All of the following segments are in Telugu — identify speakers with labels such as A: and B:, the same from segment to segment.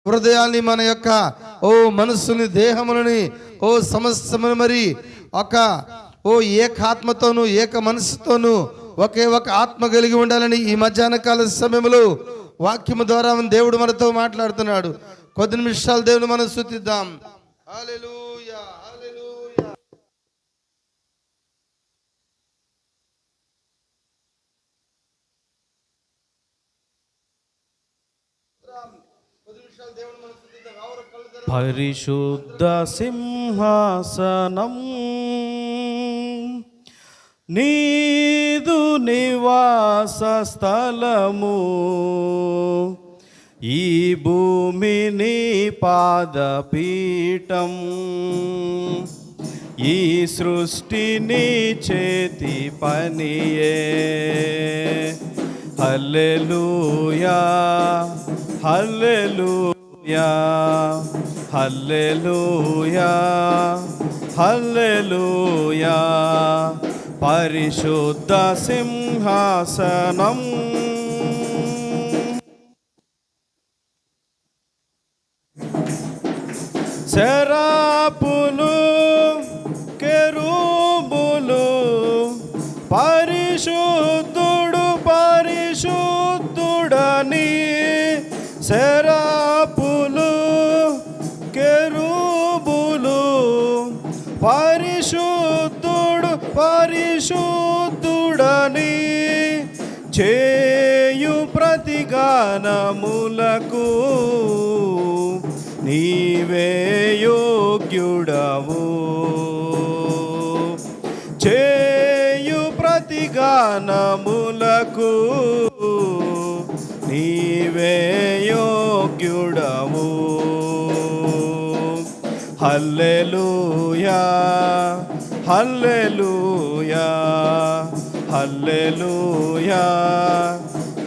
A: హృదయాన్ని, మన యొక్క మనస్సుని, దేహములని, సమస్తమును మరి ఏకాత్మతోను, ఏక మనసుతోను ఒకే ఒక ఆత్మ కలిగి ఉండాలని ఈ మధ్యాహ్న కాల సమయంలో వాక్యము ద్వారా దేవుడు మనతో మాట్లాడుతున్నాడు. కొద్ది నిమిషాలు దేవుని మనం స్తుతిద్దాం. హల్లెలూయా, హల్లెలూయా.
B: పరిశుద్ధ సింహాసనం నీదు నివాస స్థలము, ఈ భూమిని పాదపీఠం, ఈ సృష్టిని చేతి పనియే. హల్లెలూయా, హల్లెలూయా, హల్లెలూయా, హల్లెలూయా. పరిశుద్ధ సింహాసనం శరాపులు, కెరూబులు, పరిశుద్ధుడు పరిశుద్ధుడని, శరాపులు, కెరూబులు, పరిశుద్ధుడు పరిశుద్ధుడని చేయు ప్రతిగానములకు నీవే యోగ్యుడవు. చేయు ప్రతిగానములకు నీవే యోగ్యుడవు. హల్లెలూయా, హల్లెలూయా, హల్లెలూయా,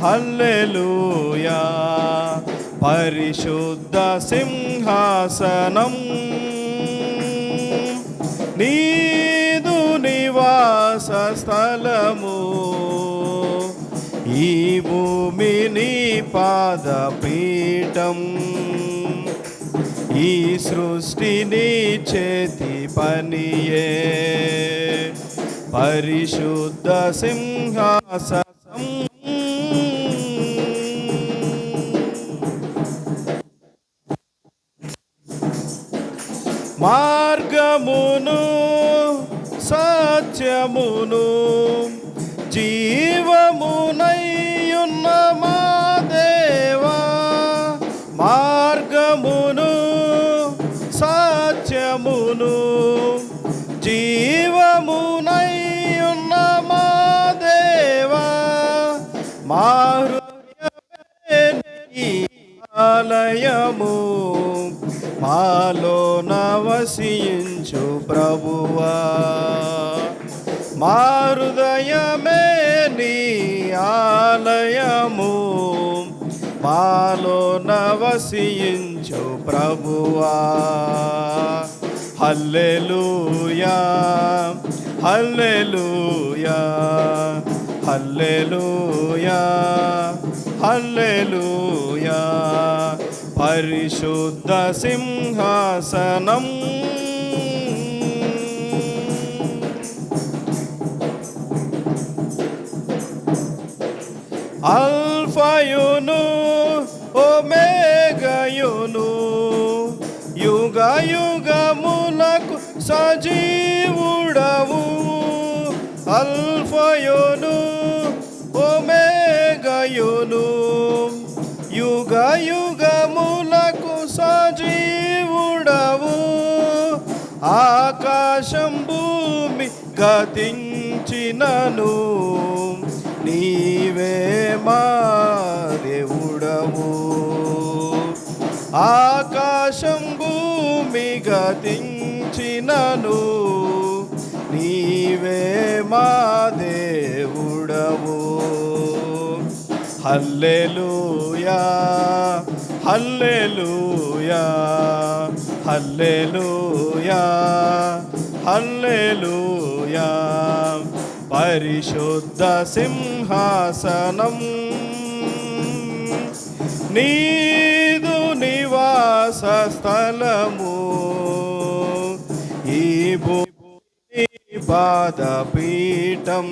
B: హల్లెలూయా. పరిశుద్ధ సింహాసనం నీదు నివాస స్థలము, ఈ భూమిని పాదపీఠం, ఈ సృష్టిని చేతి పనియే. పరిశుద్ధ సింహాసనం మార్గమును, సత్యమును, జీవమునయ్యున్న మా దేవా. మార్గమును, సత్యమును, జీవమునయ్యున్న మా దేవా. మా హృదయమే నీ ఆలయము, మాలో నవసించు ప్రభువా. మా హృదయమే నీ ఆలయము, మాలో నవసించు ప్రభువా. హల్లెలూయా, హల్లెలూయా, హల్లెలూయా, హల్లెలూయా. పరిశుద్ధ సింహాసనం అల్ఫాయును ఒమేగాయును, యుగ యుగములకు సజీవుడవు. అల్ఫాయును ఒమేగాయును, యుగ యుగములకు సజీవుడవు. ఆకాశం భూమి గతించినను, నీవే మా దేవుడవు. ఆకాశం భూమి గతించినను, నీవే మా దేవుడవు. హల్లెలూయా, హల్లెలూయా, హల్లెలూయా, హల్లెలూయా. పరిశుద్ధ సింహాసనం నీదు నివాస స్థలము ఈ భూమి పాదపీఠం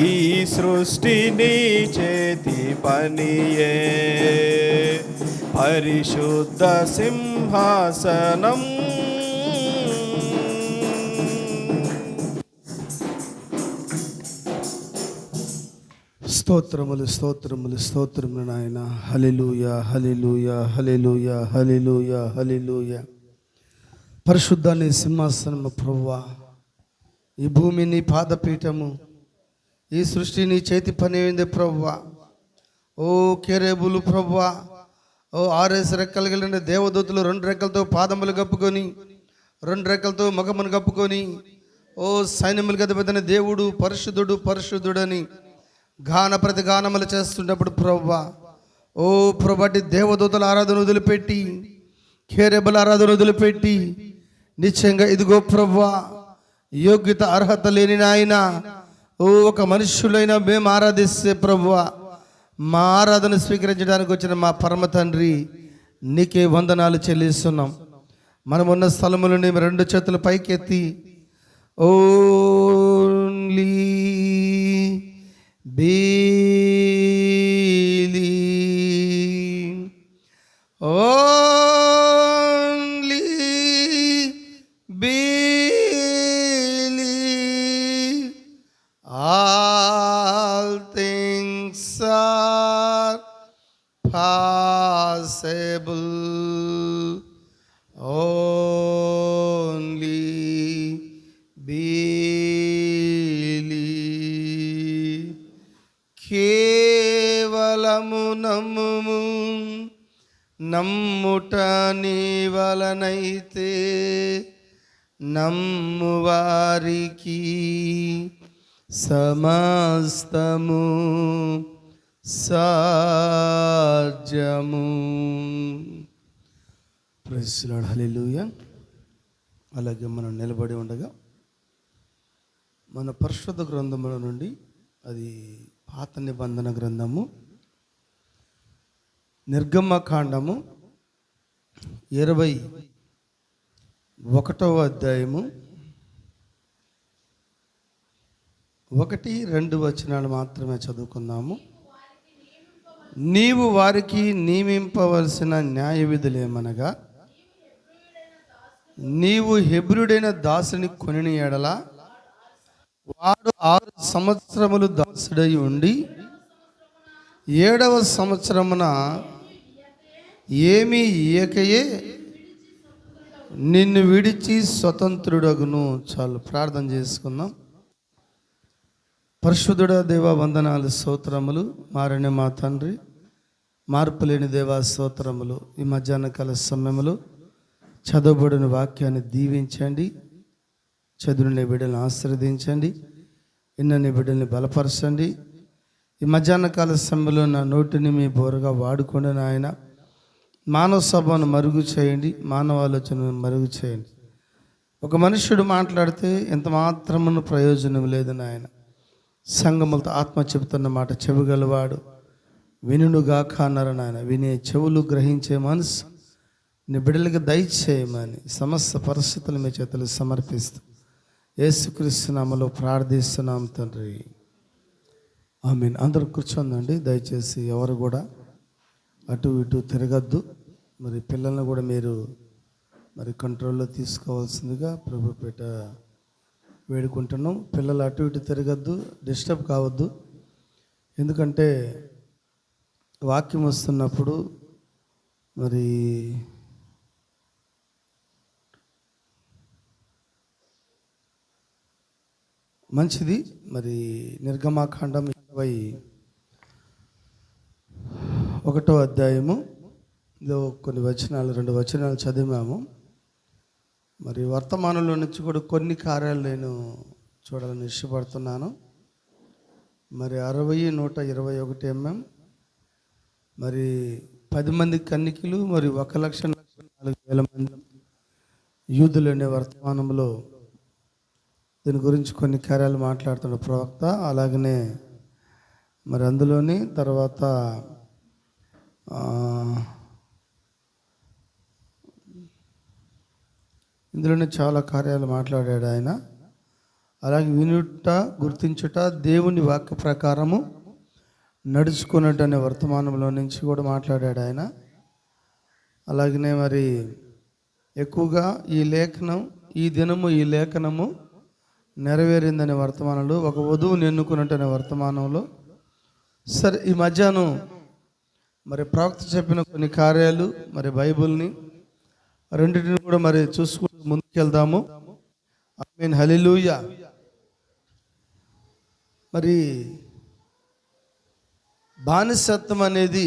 B: ఈ సృష్టిని చేతి పనియే పరిశుద్ధ సింహాసనం.
A: స్తోత్రములు స్తోత్రములు స్తోత్రములు నాయన. హల్లెలూయా హల్లెలూయా హల్లెలూయా హల్లెలూయా హల్లెలూయా. పరిశుద్ధాన్ని సింహాసనము ప్రభువా, ఈ భూమి నీ పాదపీఠము, ఈ సృష్టి నీ చేతి పని అయింది ప్రభువా. ఓ కేరేబులు ప్రభువా, ఓ 6 రెక్కలు కలిగిన దేవదూతలు 2 రెక్కలతో పాదములు కప్పుకొని 2 రెక్కలతో ముఖమును కప్పుకొని ఓ సైన్యములు గదిపెద్దని దేవుడు పరిశుద్ధుడు పరిశుద్ధుడని గాన ప్రతిగానములు చేస్తున్నప్పుడు ప్రభువా, ఓ ప్రభుటి దేవదూతల ఆరాధన వదిలిపెట్టి కేరేబుల ఆరాధన వదిలిపెట్టి నిశ్చయంగా ఇదిగో ప్రభువా, యోగ్యత అర్హత లేని నాయన ఓ ఒక మనుష్యులైనా మేము ఆరాధిస్తే ప్రభువా, మా ఆరాధన స్వీకరించడానికి వచ్చిన మా పరమ తండ్రి నీకే వందనాలు చెల్లిస్తున్నాం. మనమున్న స్థలములు మేము 2 చేతులు పైకెత్తి only believe, only believe, all things are possible, only believe. కేవలము నమ్ముము, నమ్ముట నీ వలనైతే నమ్మువారికి సమస్తము సాధ్యము. Praise the lord. హల్లెలూయా. అలాగే మనం నిలబడి ఉండగా మన పరిశుద్ధ గ్రంథముల నుండి, అది పాత నిబంధన గ్రంథము నిర్గమకాండము 21వ అధ్యాయము 1-2 వచనాలు మాత్రమే చదువుకుందాము. నీవు వారికి నియమింపవలసిన న్యాయ విధులేమనగా, నీవు హెబ్రుడైన దాసుని కొనిన ఎడల వాడు 6 సంవత్సరములు దాసుడై ఉండి 7వ సంవత్సరమున ఏమీ ఇయ్యకయే నిన్ను విడిచి స్వతంత్రుడగును. చాలు, ప్రార్థన చేసుకుందాం. పరిశుద్ధుడా దేవా, వందనాలు స్తోత్రములు. మారని మా తండ్రి, మార్పులేని దేవా స్తోత్రములు. ఈ మధ్యాహ్న కాల సమయంలో చదవబడిన వాక్యాన్ని దీవించండి, చదువుని బిడ్డలను ఆశీర్వదించండి, ఇన్నని బిడ్డల్ని బలపరచండి. ఈ మధ్యాహ్న కాల సమయంలో నా నోటిని మీ బోరగా వాడుకోండి నాయన. మానవ సభను మరుగు చేయండి, మానవ ఆలోచనను మరుగు చేయండి. ఒక మనుష్యుడు మాట్లాడితే ఎంత మాత్రమును ప్రయోజనం లేదు నాయన. సంగములతో ఆత్మ చెబుతున్న మాట చెవిగలవాడు వినుగాక అన్నారు నాయన. వినే చెవులు, గ్రహించే మనసు నీ బిడ్డలకు దయచేయమని సమస్త పరిస్థితులు మీ చేతులు సమర్పిస్తూ యేసుక్రీస్తు నామములో ప్రార్థిస్తున్నాం తండ్రి, ఆమేన్. అందరూ కూర్చోందండి దయచేసి. ఎవరు కూడా అటు ఇటు తిరగద్దు. మరి పిల్లల్ని కూడా మీరు మరి కంట్రోల్లో తీసుకోవాల్సిందిగా ప్రభుపేట వేడుకుంటున్నాం. పిల్లలు అటు ఇటు తిరగద్దు, డిస్టర్బ్ కావద్దు. ఎందుకంటే వాక్యం వస్తున్నప్పుడు మరి మంచిది. మరి నిర్గమాకాండం 21వ అధ్యాయము కొన్ని వచనాలు, 2 వచనాలు చదివాము. మరి వర్తమానంలో నుంచి కూడా కొన్ని కార్యాలు నేను చూడాలని ఇష్టపడుతున్నాను. మరి 60-121 mm, మరి 10 మంది కన్నికలు, మరి 1,04,000 మంది యూదులు అనే వర్తమానంలో దీని గురించి కొన్ని కార్యాలు మాట్లాడుతున్న ప్రవక్త. అలాగనే మరి అందులోని తర్వాత ఇందులోనే చాలా కార్యాలు మాట్లాడాడు ఆయన. అలాగే వినుట, గుర్తించుట, దేవుని వాక్య ప్రకారము నడుచుకున్నట్టు అనే వర్తమానంలో నుంచి కూడా మాట్లాడాడు ఆయన. అలాగనే మరి ఎక్కువగా ఈ లేఖనం, ఈ దినము ఈ లేఖనము నెరవేరిందనే వర్తమానంలో, ఒక వధువుని ఎన్నుకున్నట్టు అనే వర్తమానంలో. సరే, ఈ మధ్యాహ్నం మరి ప్రవక్త చెప్పిన కొన్ని కార్యాలు, మరి బైబిల్ని రెండింటిని కూడా మరి చూసుకుంటూ ముందుకెళ్దాము. ఆమేన్, హల్లెలూయా. మరి బానిసత్వం అనేది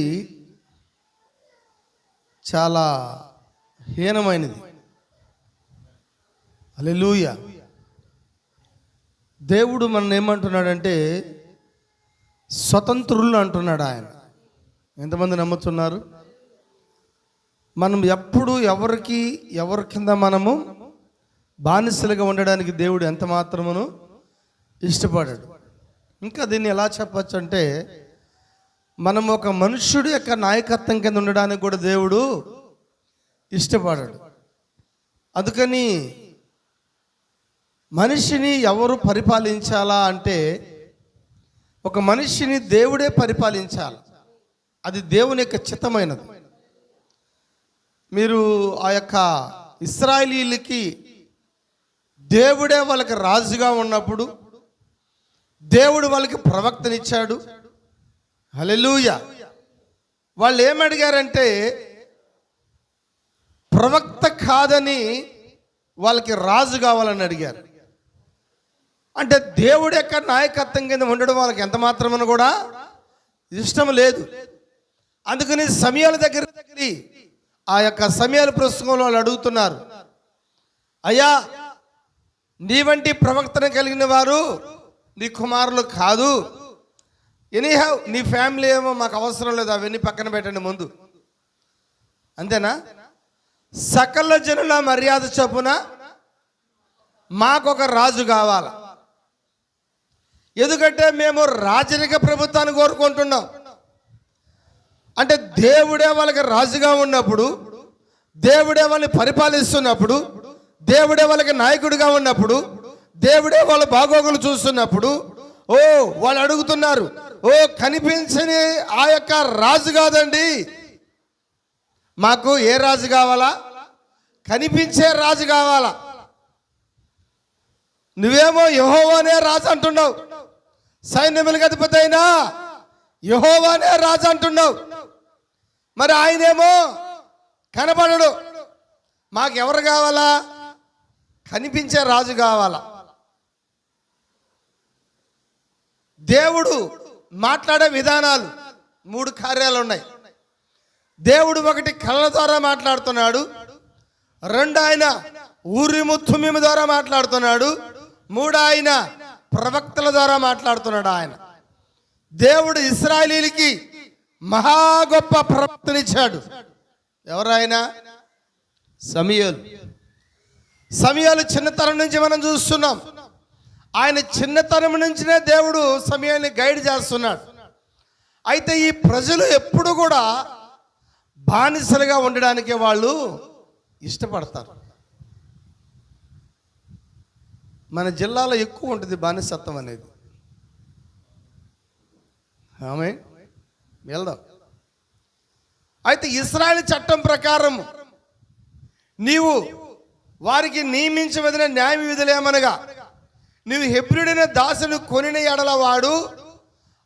A: చాలా హీనమైనది. హల్లెలూయా. దేవుడు మనల్ని ఏమంటున్నాడంటే స్వతంత్రులు అంటున్నాడు ఆయన. ఎంతమంది నమ్ముతున్నారు? మనం ఎప్పుడు ఎవరి కింద మనము బానిసలుగా ఉండడానికి దేవుడు ఎంత మాత్రమును ఇష్టపడాడు. ఇంకా దీన్ని ఎలా చెప్పచ్చు అంటే, మనం ఒక మనుష్యుడి యొక్క నాయకత్వం కింద ఉండడానికి కూడా దేవుడు ఇష్టపడాడు. అందుకని మనిషిని ఎవరు పరిపాలించాలా అంటే, ఒక మనిషిని దేవుడే పరిపాలించాలి. అది దేవుని యొక్క చిత్తమైనది. మీరు ఆ యొక్క ఇశ్రాయేలీయులకి దేవుడే వాళ్ళకి రాజుగా ఉన్నప్పుడు దేవుడు వాళ్ళకి ప్రవక్తనిచ్చాడు. హల్లెలూయా. వాళ్ళు ఏమడిగారంటే, ప్రవక్త కాదని వాళ్ళకి రాజు కావాలని అడిగారు. అంటే దేవుడి యొక్క నాయకత్వం కింద ఉండడం వాళ్ళకి ఎంత మాత్రమని కూడా ఇష్టం లేదు. అందుకని సమయాల దగ్గర ఆ యొక్క సమయాల పుస్తకంలో వాళ్ళు అడుగుతున్నారు, అయ్యా, నీ వంటి ప్రవక్తను కలిగిన వారు నీ కుమారులు కాదు. ఎనీహౌ నీ ఫ్యామిలీ ఏమో మాకు అవసరం లేదు, అవన్నీ పక్కన పెట్టండి ముందు, అంతేనా? సకల జనుల మర్యాద చొప్పున మాకొక రాజు కావాలి. ఎందుకంటే మేము రాజరిక ప్రభుత్వాన్ని కోరుకుంటున్నాం. అంటే దేవుడే వాళ్ళకి రాజుగా ఉన్నప్పుడు, దేవుడే వాళ్ళని పరిపాలిస్తున్నప్పుడు, దేవుడే వాళ్ళకి నాయకుడిగా ఉన్నప్పుడు, దేవుడే వాళ్ళ బాగోగులు చూస్తున్నప్పుడు, వాళ్ళు అడుగుతున్నారు, కనిపించని ఆ యొక్క రాజు కాదండి, మాకు ఏ రాజు కావాలా? కనిపించే రాజు కావాలా. నువ్వేమో యెహోవానే రాజు అంటున్నావు, సైన్యములకు అధిపతి అయినా యెహోవానే రాజు అంటున్నావు. మరి ఆయనేమో కనబడడు. మాకెవరు కావాలా? కనిపించే రాజు కావాలా. దేవుడు మాట్లాడే విధానాలు 3 కార్యాలు ఉన్నాయి. దేవుడు ఒకటి కళ్ళ ద్వారా మాట్లాడుతున్నాడు, 2 ఆయన ఊరిము తుమ్మిము ద్వారా మాట్లాడుతున్నాడు, 3 ఆయన ప్రవక్తల ద్వారా మాట్లాడుతున్నాడు. ఆయన దేవుడు ఇశ్రాయేలీయులకి మహా గొప్ప ప్రవక్తనిచ్చాడు. ఎవరాయన? సమూయేలు చిన్నతనం నుంచి మనం చూస్తున్నాం. ఆయన చిన్నతనం నుంచినే దేవుడు సమూయేలుని గైడ్ చేస్తున్నాడు. అయితే ఈ ప్రజలు ఎప్పుడు కూడా బానిసలుగా ఉండడానికే వాళ్ళు ఇష్టపడతారు. మన జిల్లాలో ఎక్కువ ఉంటుంది బానిసత్వం అనేది. ఆమె వెళ్దాం. అయితే ఇశ్రాయేలు చట్టం ప్రకారం నీవు వారికి నియమించవలసిన న్యాయ విధులేమనగా, నీవు హెబ్రీయుడైన దాసుని కొనిన ఎడల వాడు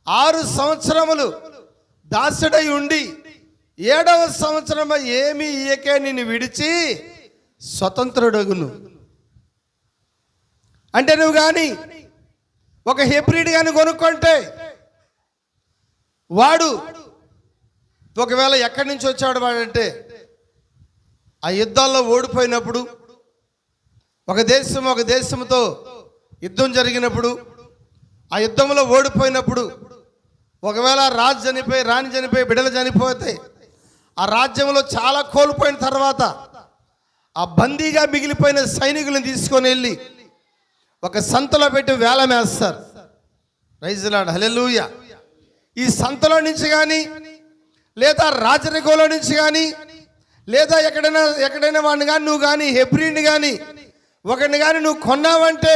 A: 6 సంవత్సరములు దాసుడై ఉండి 7వ సంవత్సరం ఏమి ఇయకే నిన్ను విడిచి స్వతంత్రుడగును. అంటే నువ్వు కానీ ఒక హెబ్రీయుడు కానీ కొనుక్కుంటే, వాడు ఒకవేళ ఎక్కడి నుంచి వచ్చాడు వాడంటే, ఆ యుద్ధాల్లో ఓడిపోయినప్పుడు, ఒక దేశంతో యుద్ధం జరిగినప్పుడు, ఆ యుద్ధంలో ఓడిపోయినప్పుడు, ఒకవేళ రాజు చనిపోయి, రాణి చనిపోయి, బిడ్డలు చనిపోతే, ఆ రాజ్యంలో చాలా కోల్పోయిన తర్వాత ఆ బందీగా మిగిలిపోయిన సైనికులను తీసుకొని వెళ్ళి ఒక సంతలో పెట్టి వేలం వేస్తారు. ప్రైజ్ ది లార్డ్, హల్లెలూయా. ఈ సంతలో నుంచి కానీ, లేదా రాజరికంలో నుంచి కానీ, లేదా ఎక్కడైనా వాడిని కానీ నువ్వు కానీ హెబ్రీని కానీ ఒకరిని కానీ నువ్వు కొన్నావంటే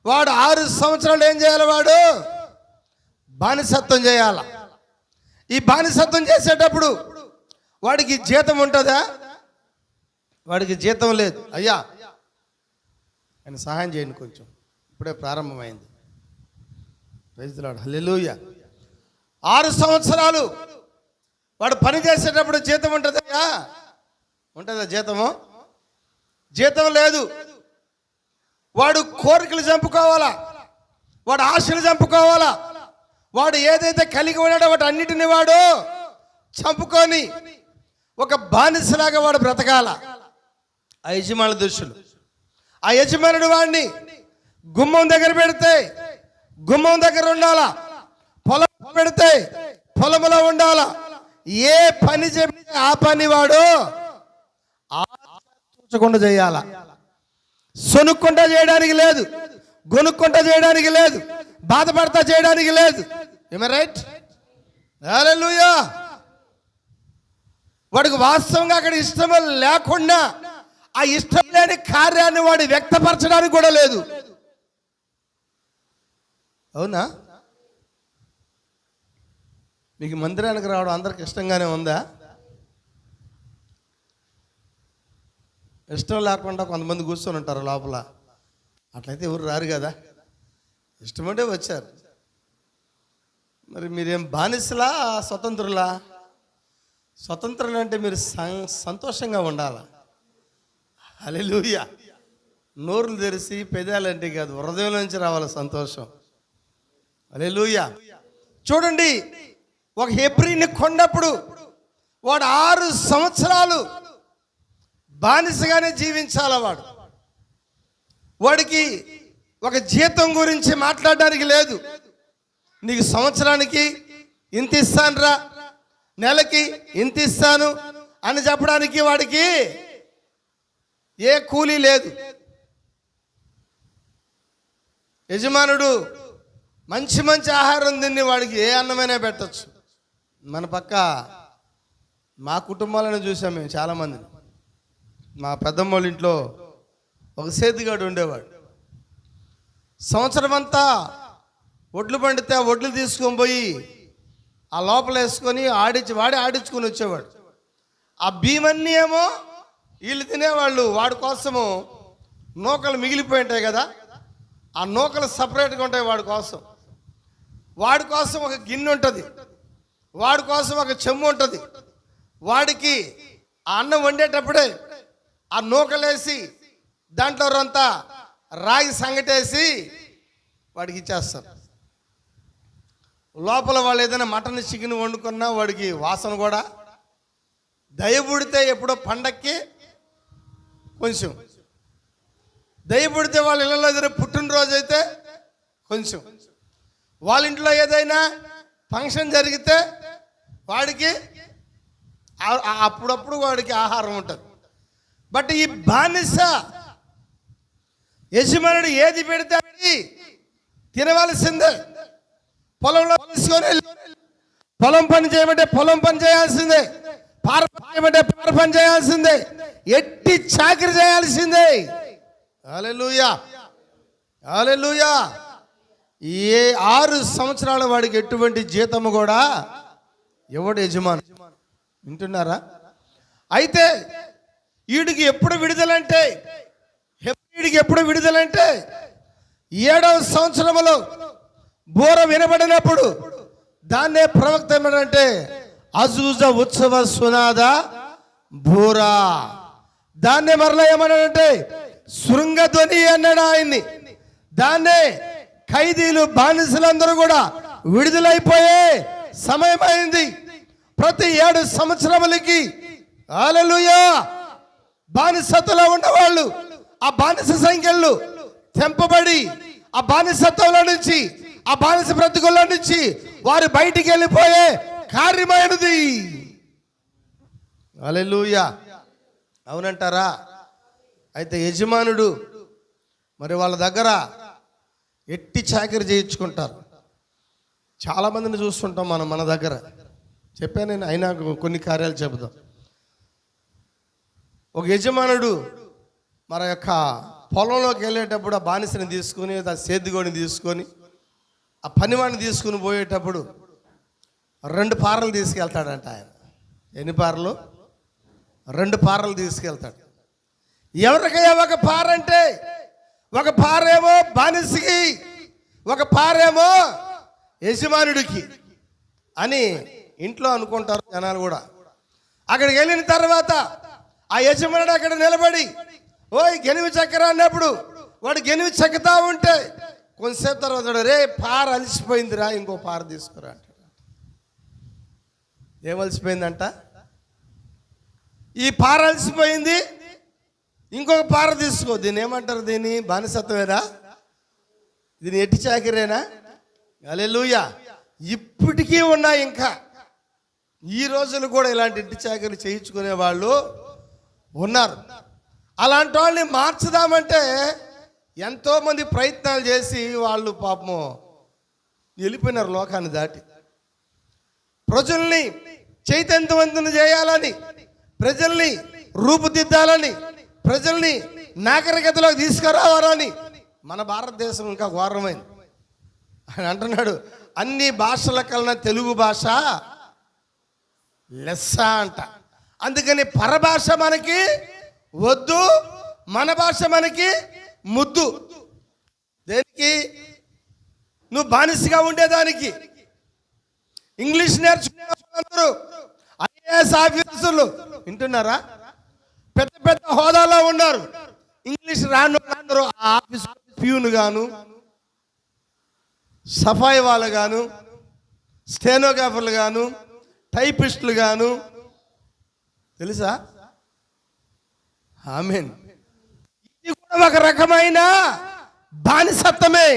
A: వాడు 6 సంవత్సరాలు ఏం చేయాలి? వాడు బానిసత్వం చేయాల. ఈ బానిసత్వం చేసేటప్పుడు వాడికి జీతం ఉంటుందా? వాడికి జీతం లేదు. అయ్యా ఆయన సహాయం చేయండి, కొంచెం ఇప్పుడే ప్రారంభమైంది. ప్రైజ్ ది లార్డ్, హల్లెలూయా. 6 సంవత్సరాలు వాడు పని చేసేటప్పుడు జీతం ఉంటుందయ్యా? ఉంటుందా జీతము? జీతం లేదు. వాడు కోరికలు చంపుకోవాలా, వాడు ఆశలు చంపుకోవాలా, వాడు ఏదైతే కలిగి ఉన్నాడో వాటి అన్నిటిని వాడు చంపుకొని ఒక బానిసలాగా వాడు బ్రతకాల. ఆ యజమానుల దృష్టిలో ఆ యజమానుడు వాడిని గుమ్మం దగ్గర పెడితే గుమ్మం దగ్గర ఉండాలా, పొలం పెడితే పొలంలో ఉండాలా. ఏ పని చెప్తే ఆ పని వాడు చూచకుండా చేయాల. సొనుక్కుంటా చేయడానికి లేదు, గొనుక్కుంటా చేయడానికి లేదు, బాధపడతా చేయడానికి లేదు. ఏమే రైట్? హల్లెలూయా. వాడికి వాస్తవంగా అక్కడ ఇష్టం లేకుండా ఆ ఇష్టం లేని కార్యాన్ని వాడు వ్యక్తపరచడానికి కూడా లేదు. అవునా? మీకు మందిరానికి రావడం అందరికి ఇష్టంగానే ఉందా? ఇష్టం లేకుండా కొంతమంది కూర్చొని ఉంటారు లోపల. అట్లయితే ఎవరు రారు కదా. ఇష్టమంటే వచ్చారు. మరి మీరేం బానిసలా స్వతంత్రులా? స్వతంత్రులు అంటే మీరు సంతోషంగా ఉండాలా. హల్లెలూయా. నోరులు తెరిచి పెదాలంటే కాదు, హృదయం నుంచి రావాలి సంతోషం. హల్లెలూయా. చూడండి, ఒక హెబ్రీని కొన్నప్పుడు వాడు 6 సంవత్సరాలు బానిసగానే జీవించాల. వాడికి ఒక జీతం గురించి మాట్లాడడానికి లేదు. నీకు సంవత్సరానికి ఇంత ఇస్తాను రా, నెలకి ఇంత ఇస్తాను అని చెప్పడానికి వాడికి ఏ కూలీ లేదు. యజమానుడు మంచి మంచి ఆహారం తిని వాడికి ఏ అన్నమైనా పెట్టచ్చు. మన పక్క మా కుటుంబాలను చూసాం మేము చాలామందిని. మా పెద్దమ్మ వాళ్ళ ఇంట్లో ఒక సేతిగాడు ఉండేవాడు. సంవత్సరం అంతా ఒడ్లు పండితే ఆ ఒడ్లు తీసుకొని పోయి ఆ లోపల వేసుకొని వాడి ఆడించుకొని వచ్చేవాడు. ఆ బియ్యమన్నీ ఏమో వీళ్ళు తినేవాళ్ళు. వాడి కోసము నూకలు మిగిలిపోయి ఉంటాయి కదా, ఆ నూకలు సపరేట్గా ఉంటాయి వాడి కోసం. వాడి కోసం ఒక గిన్నె ఉంటుంది, వాడి కోసం ఒక చెమ్ము ఉంటుంది. వాడికి ఆ అన్నం వండేటప్పుడే ఆ నూకలేసి దాంట్లో అంతా రాగి సంగటేసి వాడికి ఇచ్చేస్తారు. లోపల వాళ్ళు ఏదైనా మటన్ చికెన్ వండుకున్నా వాడికి వాసన కూడా. దయబుడితే ఎప్పుడో పండక్కి కొంచెం, దయబుడితే వాళ్ళ ఇళ్ళలో ఏదైనా పుట్టినరోజు అయితే కొంచెం, వాళ్ళ ఇంట్లో ఏదైనా ఫంక్షన్ జరిగితే వాడికి అప్పుడప్పుడు వాడికి ఆహారం ఉంటుంది. బట్ ఈ బానిస యజమానుడు ఏది పెడితే అది తినవలసిందే. పొలంలో తీసుకొని పొలం పని చేయమంటే పొలం పని చేయాల్సిందే, పార చేయమంటే పార పని చేయాల్సిందే, ఎట్టి చాకరీ చేయాల్సిందే. హల్లెలూయా, హల్లెలూయా. ఏ 6 సంవత్సరాల వాడికి ఎటువంటి జీతము కూడా ఎవడు యజమాని. వింటున్నారా? అయితే వీడికి ఎప్పుడు విడుదలంటే, వీడికి ఎప్పుడు విడుదలంటే 7వ సంవత్సరంలో బోర వినబడినప్పుడు దాన్నే ప్రవక్త ఏమంటే అజూజ ఉత్సవ సునాద బోరా. దాన్నే మరలా ఏమన్నాడంటే శృంగధ్వని అన్నాడు ఆయన్ని. దాన్నే ఖైదీలు బానిసలందరూ కూడా విడుదలైపోయే సమయమైంది. ప్రతి 7 సంవత్సరములకి హల్లెలూయా బానిసత్వంలో ఉన్నవాళ్ళు ఆ బానిస సంఖ్యలు తెంపబడి ఆ బానిసత్వంలో నుంచి, ఆ బానిస బ్రతుకుల్లో నుంచి వారు బయటికి వెళ్ళిపోయే కార్యమైనది. హల్లెలూయా. అవునంటారా? అయితే యజమానుడు మరి వాళ్ళ దగ్గర ఎట్టి చాకరీ చేయించుకుంటారు. చాలామందిని చూస్తుంటాం మనం. మన దగ్గర చెప్పాను నేను, అయినా కొన్ని కార్యాలు చెబుదాం. ఒక యజమానుడు మన యొక్క పొలంలోకి వెళ్ళేటప్పుడు ఆ బానిసని తీసుకొని ఆ సేద్దుగోడిని తీసుకొని ఆ పనివాడిని తీసుకుని పోయేటప్పుడు 2 పారలు తీసుకెళ్తాడంట ఆయన. ఎన్ని పారలు? 2 పారలు తీసుకెళ్తాడు. ఎవరికయ్యా ఒక పార అంటే, ఒక పారేమో బానిసకి, ఒక పారేమో యజమానుడికి అని ఇంట్లో అనుకుంటారు జనాలు కూడా. అక్కడికి వెళ్ళిన తర్వాత ఆ యజమానుడు అక్కడ నిలబడి ఓయ్ గెనివి చక్కరా అన్నప్పుడు వాడు గెనివి చెక్కుతా ఉంటే కొంతసేపు తర్వాత రే పార అలసిపోయిందిరా, ఇంకో పార తీసుకురా అంటాడు. ఏమలసిపోయిందంట? ఈ పార అలసిపోయింది, ఇంకొక పార తీసుకో. దీన్ని ఏమంటారు? దీన్ని బానిసత్వమేనా? దీన్ని ఎట్టి చాకిరేనా? హల్లెలూయా. ఇప్పటికీ ఉన్నాయి. ఇంకా ఈ రోజులు కూడా ఇలాంటి ఇంటి చాకరీ చేయించుకునే వాళ్ళు ఉన్నారు. అలాంటి వాళ్ళని మార్చుదామంటే ఎంతోమంది ప్రయత్నాలు చేసి వాళ్ళు పాపము వెళ్ళిపోయినారు లోకాన్ని దాటి. ప్రజల్ని చైతన్యవంతులు చేయాలని, ప్రజల్ని రూపుదిద్దాలని, ప్రజల్ని నాగరికతలోకి తీసుకురావాలని మన భారతదేశం ఇంకా ఘోరమైంది. ఆయన అంటున్నాడు, అన్ని భాషల కన్నా తెలుగు భాష లెస్స అంట. అందుకని పరభాష మనకి వద్దు, మన భాష మనకి ముద్దు. దేనికి? నువ్వు బానిసగా ఉండేదానికి. ఇంగ్లీష్ నేర్చుకున్నారు ఐఏఎస్ ఆఫీసర్లు, వింటున్నారా? పెద్ద పెద్ద హోదాలో ఉన్నారు. ఇంగ్లీష్ రాను అందరూ ఆ ఆఫీస్ ప్యూన్ గాను, సఫాయి వాళ్ళు గాను, స్టెనోగ్రాఫర్లు గాను, టైపిస్టులు గాను, తెలుసా? ఆమేన్. ఇది కూడా ఒక రకమైన బానిసత్వమే.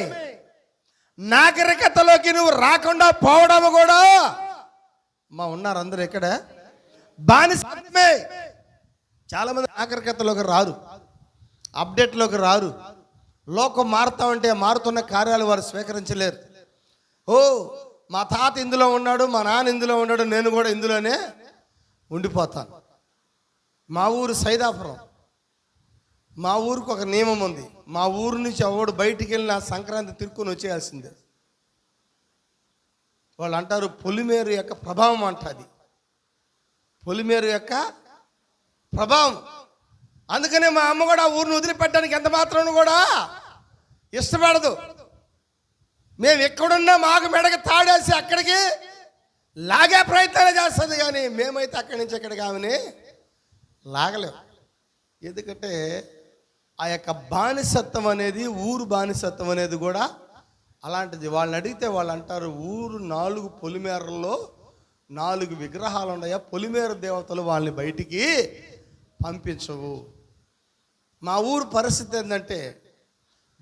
A: నాగరికతలోకి నువ్వు రాకుండా పోవడం కూడా ఉన్నారు అందరూ ఎక్కడ బానిసత్వమే. చాలా మంది నాగరికతలోకి రారు, అప్డేట్లోకి రారు. లోకం మారుతా ఉంటే మారుతున్న కార్యాలు వారు స్వీకరించలేరు. ఓ మా తాత ఇందులో ఉన్నాడు, మా నాన్న ఇందులో ఉన్నాడు, నేను కూడా ఇందులోనే ఉండిపోతాను. మా ఊరు సైదాపురం. మా ఊరికి ఒక నియమం ఉంది. మా ఊరు నుంచి ఎవడు బయటికి వెళ్ళిన సంక్రాంతి తిరుక్కొని వచ్చేయాల్సిందే. వాళ్ళు అంటారు పొలిమేరు యొక్క ప్రభావం అంటది. పొలిమేరు యొక్క ప్రభావం. అందుకనే మా అమ్మ కూడా ఆ ఊరిని వదిలిపెట్టడానికి ఎంత మాత్రం కూడా ఇష్టపడదు. మేము ఎక్కడున్నా మాకు మెడకి తాడేసి అక్కడికి లాగే ప్రయత్నాలు చేస్తుంది, కానీ మేమైతే అక్కడి నుంచి ఎక్కడికి ఆమెని లాగలేము. ఎందుకంటే ఆ యొక్క బానిసత్వం అనేది, ఊరు బానిసత్వం అనేది కూడా అలాంటిది. వాళ్ళని అడిగితే వాళ్ళు అంటారు, ఊరు 4 పొలిమేరల్లో 4 విగ్రహాలు ఉన్నాయా, పొలిమేర దేవతలు వాళ్ళని బయటికి పంపించవు. మా ఊరు పరిస్థితి ఏంటంటే,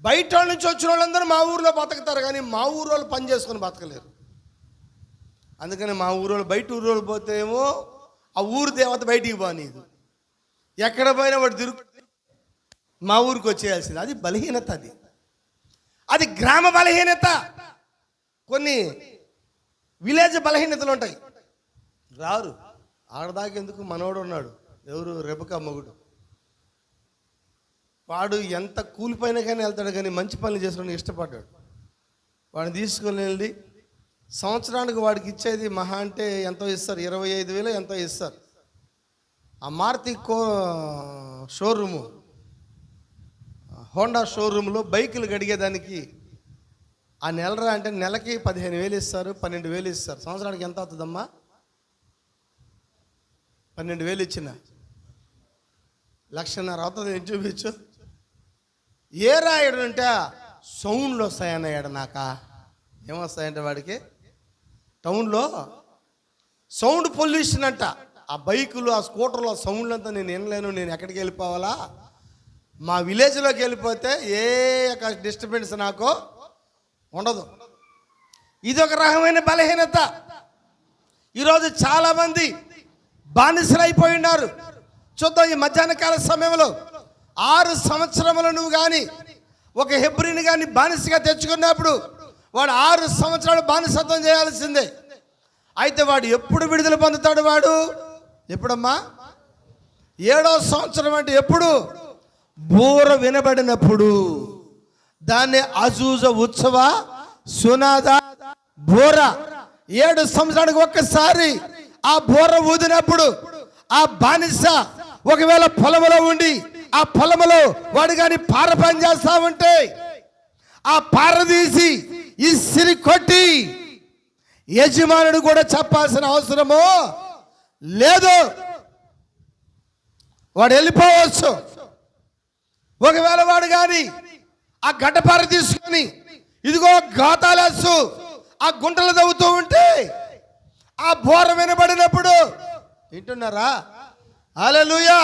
A: బయట వాళ్ళ నుంచి వచ్చిన వాళ్ళందరూ మా ఊరిలో బతుకుతారు, కానీ మా ఊరు వాళ్ళు పని చేసుకొని బతకలేరు. అందుకని మా ఊరు వాళ్ళు బయట ఊరు వాళ్ళు పోతే ఏమో ఆ ఊరు దేవత బయటికి పోనీదు. ఎక్కడ పోయినా వాడు తిరుగు మా ఊరికి వచ్చేయాల్సింది. అది బలహీనత. అది గ్రామ బలహీనత. కొన్ని విలేజ్ బలహీనతలు ఉంటాయి. రారు. ఆడదాకెందుకు? మనోడు ఉన్నాడు, ఎవరు? రెబకా మొగుడు. వాడు ఎంత కూలిపోయినా కానీ వెళ్తాడు, కానీ మంచి పనులు చేసుకోవడానికి ఇష్టపడ్డాడు. వాడిని తీసుకొని వెళ్ళి సంవత్సరానికి వాడికి ఇచ్చేది మహా అంటే ఎంతో ఇస్తారు, 25,000 ఎంతో ఇస్తారు. ఆ మారుతి షోరూము, హోండా షోరూంలో బైకులు గడిగేదానికి ఆ నెలరా అంటే నెలకి 15,000 ఇస్తారు, 12,000 ఇస్తారు. సంవత్సరానికి ఎంత అవుతుందమ్మా? 12,000 ఇచ్చిన 1,50,000 అవుతుంది. ఏం చూపించు? ఏ రాయడు అంటే సౌండ్లు వస్తాయన్నాడు. నాకా ఏమొస్తాయంటే వాడికి టౌన్లో సౌండ్ పొల్యూషన్ అంట. ఆ బైకులు, ఆ స్కూటర్లు, ఆ సౌండ్లు అంతా నేను వినలేను, నేను ఎక్కడికి వెళ్ళిపోవాలా? మా విలేజ్లోకి వెళ్ళిపోతే ఏ యొక్క డిస్టర్బెన్స్ నాకు ఉండదు. ఇది ఒక రకమైన బలహీనత. ఈరోజు చాలామంది బానిసలు అయిపోయి ఉన్నారు. చూద్దాం, ఈ మధ్యాహ్న కాల సమయంలో 6 సంవత్సరములు నువ్వు కానీ ఒక హెబ్రీని కానీ బానిసగా తెచ్చుకున్నప్పుడు వాడు 6 సంవత్సరాలు బానిసత్వం చేయాల్సిందే. అయితే వాడు ఎప్పుడు విడుదల పొందుతాడు? వాడు ఎప్పుడమ్మా? 7వ సంవత్సరం అంటే ఎప్పుడు? బూర వినబడినప్పుడు. దాన్ని అజూజ ఉత్సవ సునాద బూర. 7 సంవత్సరానికి ఒక్కసారి ఆ బూర ఊదినప్పుడు ఆ బానిస ఒకవేళ పొలంలో ఉండి ఆ పొలంలో వాడు కానీ పార పని చేస్తా ఉంటే ఆ పార తీసి ఇసిరి కొట్టి యజమానుడు కూడా చెప్పాల్సిన అవసరమో లేదు. వాడు వెళ్ళిపోవచ్చు. ఒకవేళ వాడు కానీ ఆ గడ్డపార తీసుకొని ఇదిగో గాతాలేస్తూ ఆ గుంటలు తవ్వుతూ ఉంటే ఆ బోర వినబడినప్పుడు, వింటున్నారా? హల్లెలూయా.